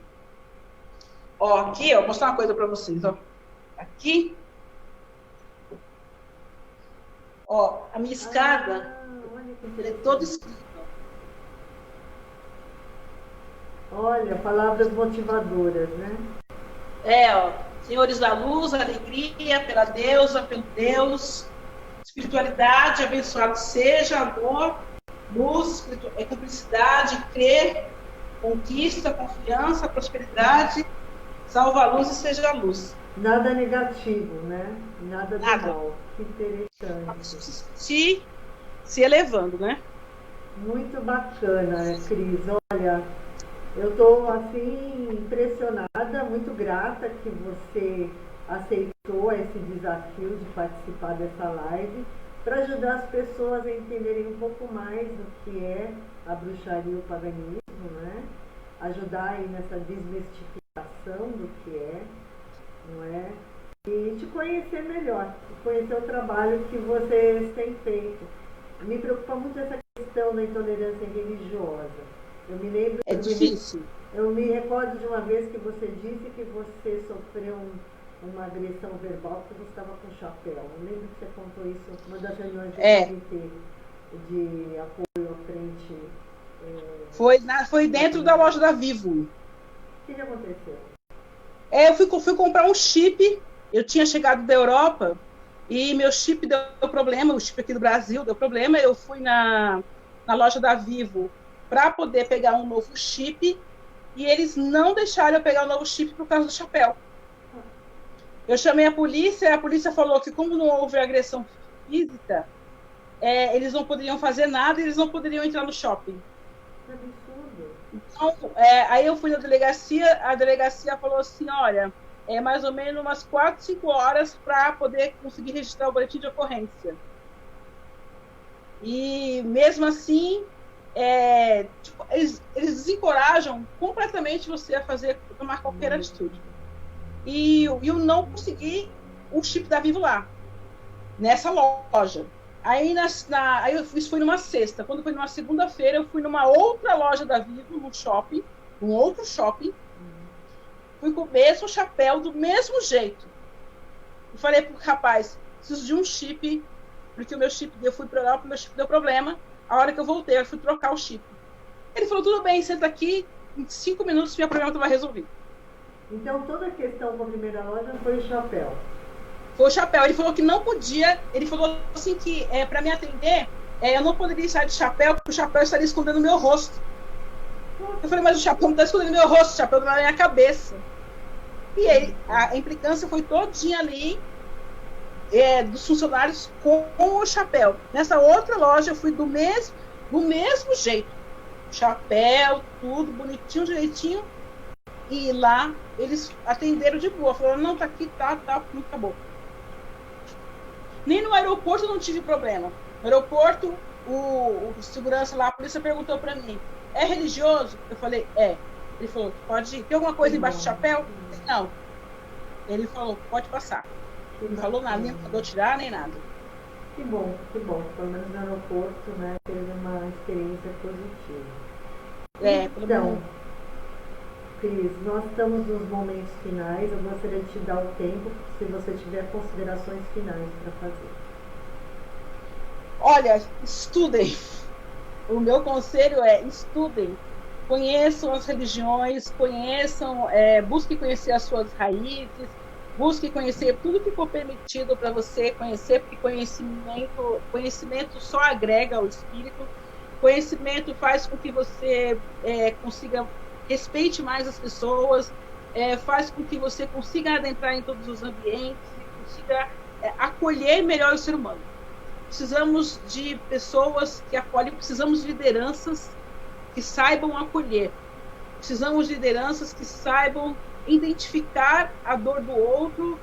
[SPEAKER 2] Aqui, vou mostrar uma coisa para vocês. Aqui. A minha escada é toda escrita.
[SPEAKER 1] Olha, palavras motivadoras, né?
[SPEAKER 2] Senhores da luz, alegria pela deusa, pelo Deus, espiritualidade, abençoado seja, amor, luz, cumplicidade, crer, conquista, confiança, prosperidade, salva a luz e seja a luz.
[SPEAKER 1] Nada negativo, né? Nada do mal. Que interessante.
[SPEAKER 2] Se elevando, né?
[SPEAKER 1] Muito bacana, Cris. Olha, eu estou assim impressionada, muito grata que você aceitou esse desafio de participar dessa live para ajudar as pessoas a entenderem um pouco mais do que é a bruxaria e o paganismo, né? Ajudar aí nessa desmistificação do que é, não é? E te conhecer melhor, conhecer o trabalho que vocês têm feito. Me preocupa muito essa questão da intolerância religiosa. Eu me lembro.
[SPEAKER 2] É difícil.
[SPEAKER 1] Eu me recordo de uma vez que você disse que você sofreu uma agressão verbal porque você estava com chapéu. Eu lembro que você contou isso numa das reuniões de apoio à frente.
[SPEAKER 2] Foi dentro da loja da Vivo.
[SPEAKER 1] O que aconteceu?
[SPEAKER 2] Eu fui comprar um chip. Eu tinha chegado da Europa e meu chip deu problema. O chip aqui do Brasil deu problema. Eu fui na loja da Vivo para poder pegar um novo chip e eles não deixaram eu pegar o novo chip por causa do chapéu. Eu chamei a polícia falou que como não houve agressão física, eles não poderiam fazer nada, eles não poderiam entrar no shopping.
[SPEAKER 1] Que absurdo.
[SPEAKER 2] Então, aí eu fui na delegacia, a delegacia falou assim, olha, mais ou menos umas 4, 5 horas para poder conseguir registrar o boletim de ocorrência. E mesmo assim, eles desencorajam completamente você a tomar qualquer atitude. E eu não consegui o chip da Vivo lá, nessa loja. Aí, isso foi numa sexta. Quando foi numa segunda-feira, eu fui numa outra loja da Vivo, num shopping, um outro shopping. Fui com o mesmo chapéu, do mesmo jeito. E falei pro rapaz, preciso de um chip, porque o meu chip, eu fui para lá, o meu chip deu problema. A hora que eu voltei, eu fui trocar o chip. Ele falou, tudo bem, senta aqui, em 5 minutos meu problema estava resolvido.
[SPEAKER 1] Então toda a questão com a primeira loja foi o chapéu.
[SPEAKER 2] Foi o chapéu. Ele falou que não podia, ele falou assim que para me atender, eu não poderia estar de chapéu, porque o chapéu estaria escondendo o meu rosto. Eu falei, mas o chapéu não está escondendo o meu rosto, o chapéu está na minha cabeça. E aí, a implicância foi todinha ali, dos funcionários com o chapéu. Nessa outra loja eu fui do mesmo jeito. Chapéu, tudo bonitinho, direitinho. E lá eles atenderam de boa. Falaram, não, tá aqui, tá, acabou. Nem no aeroporto eu não tive problema. No aeroporto, o segurança lá, a polícia perguntou pra mim, é religioso? Eu falei, é. Ele falou, pode ir. Tem alguma coisa embaixo do chapéu? Não. Ele falou, pode passar. Não falou nada, nem mandou tirar, nem nada.
[SPEAKER 1] Que bom. Pelo menos no aeroporto, né, teve uma experiência positiva. Então, Cris, nós estamos nos momentos finais. Eu gostaria de te dar o tempo, se você tiver considerações finais para fazer.
[SPEAKER 2] Olha, estudem. O meu conselho é estudem. Conheçam as religiões, busquem conhecer as suas raízes, busquem conhecer tudo que for permitido para você conhecer, porque conhecimento só agrega ao espírito. Conhecimento faz com que você consiga respeite mais as pessoas, faz com que você consiga adentrar em todos os ambientes e consiga acolher melhor o ser humano. Precisamos de pessoas que acolhem, precisamos de lideranças que saibam acolher. Precisamos de lideranças que saibam identificar a dor do outro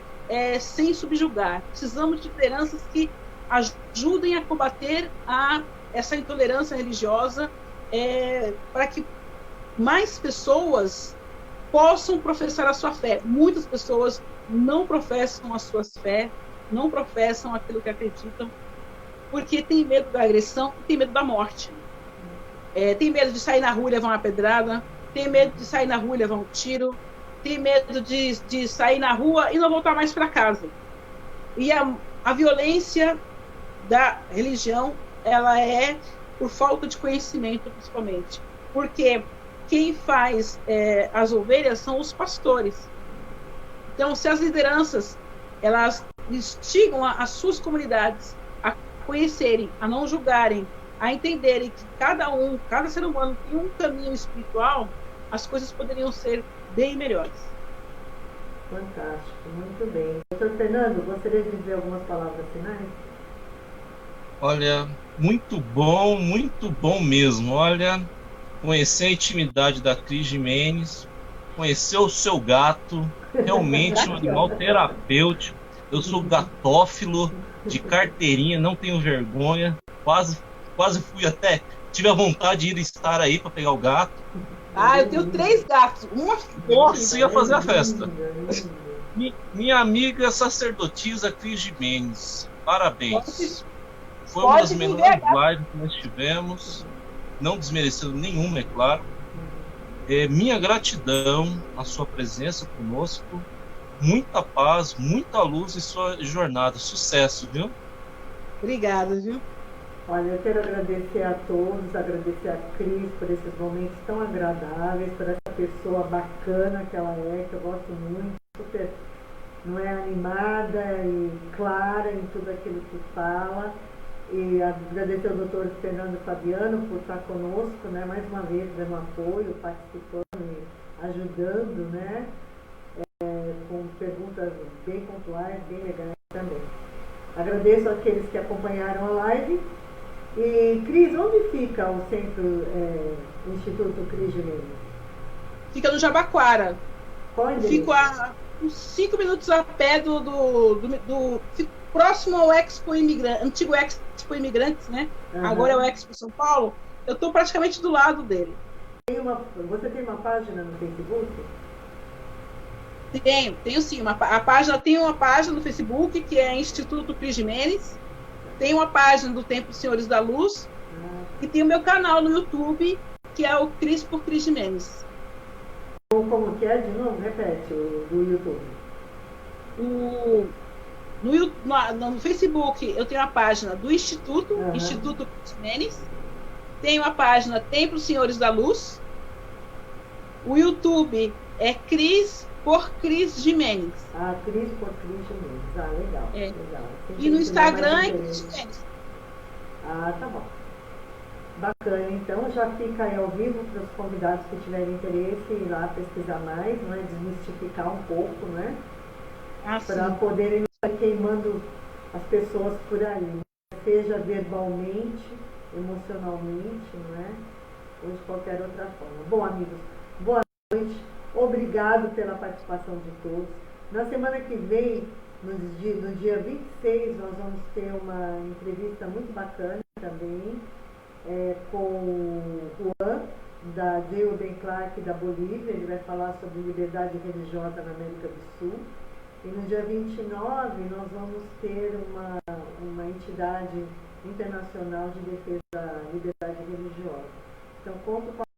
[SPEAKER 2] sem subjugar. Precisamos de lideranças que ajudem a combater essa intolerância religiosa para que mais pessoas possam professar a sua fé. Muitas pessoas não professam a sua fé, não professam aquilo que acreditam, porque tem medo da agressão, tem medo da morte. Tem medo de sair na rua e levar uma pedrada, tem medo de sair na rua e levar um tiro, tem medo de sair na rua e não voltar mais para casa. E a violência da religião, ela é por falta de conhecimento, principalmente. Porque quem faz as ovelhas são os pastores. Então, se as lideranças elas instigam as suas comunidades a conhecerem, a não julgarem, a entenderem que cada ser humano tem um caminho espiritual, as coisas poderiam ser bem melhores.
[SPEAKER 1] Fantástico, muito bem. Doutor Fernando, gostaria de dizer algumas palavras finais?
[SPEAKER 3] Olha, muito bom mesmo. Olha, conhecer a intimidade da Cris Gimenez, conhecer o seu gato, realmente um animal terapêutico. Eu sou gatófilo, de carteirinha, não tenho vergonha, quase fui até, tive a vontade de ir estar aí para pegar o gato.
[SPEAKER 2] Eu tenho 3 gatos, uma
[SPEAKER 3] Nossa, ia fazer a festa. Minha amiga sacerdotisa Cris Gimenez, parabéns. Foi uma das melhores lives que nós tivemos, não desmerecendo nenhuma, é claro. Minha gratidão à sua presença conosco, muita paz, muita luz em sua jornada. Sucesso, viu?
[SPEAKER 2] Obrigada, viu?
[SPEAKER 1] Olha, eu quero agradecer a todos, agradecer a Cris por esses momentos tão agradáveis, por essa pessoa bacana que ela é, que eu gosto muito, super, não é, animada e clara em tudo aquilo que fala. E agradecer ao doutor Fernando Fabiano por estar conosco, né, mais uma vez dando apoio, participando e ajudando, né, com perguntas bem pontuais, bem legais também. Agradeço àqueles que acompanharam a live. E, Cris, onde fica o centro Instituto Cris Gimenez?
[SPEAKER 2] Fica no Jabaquara.
[SPEAKER 1] Qual endereço?
[SPEAKER 2] Fico a uns 5 minutos a pé fico próximo ao Expo Imigrante, antigo Expo Imigrantes, né? Uhum. Agora é o Expo São Paulo. Eu estou praticamente do lado dele.
[SPEAKER 1] Você tem uma página no Facebook?
[SPEAKER 2] Tenho sim. Tem uma página no Facebook que é Instituto Cris Gimenez. Tem uma página do Templo Senhores da Luz e tem o meu canal no YouTube, que é o Cris por Cris Jimenez.
[SPEAKER 1] Como que é? De novo, repete, do YouTube.
[SPEAKER 2] No Facebook eu tenho a página do Instituto,
[SPEAKER 1] Uhum.
[SPEAKER 2] Instituto Cris Jimenez. Tenho a página Templo Senhores da Luz. O YouTube é Cris por Cris Jimenez.
[SPEAKER 1] Ah, Cris por Cris Jimenez. Ah, legal.
[SPEAKER 2] É.
[SPEAKER 1] Legal.
[SPEAKER 2] E no Instagram é Cris Jimenez.
[SPEAKER 1] Ah, tá bom. Bacana, então já fica aí ao vivo para os convidados que tiverem interesse ir lá pesquisar mais, não é? Desmistificar um pouco, né? Para poderem não estar queimando as pessoas por aí, né? Seja verbalmente, emocionalmente, não é? Ou de qualquer outra forma. Bom, amigos, boa noite. Obrigado pela participação de todos. Na semana que vem, no dia 26, nós vamos ter uma entrevista muito bacana também, com o Juan, da J. Ben Clark da Bolívia. Ele vai falar sobre liberdade religiosa na América do Sul. E no dia 29 nós vamos ter uma entidade internacional de defesa da liberdade religiosa. Então, conto com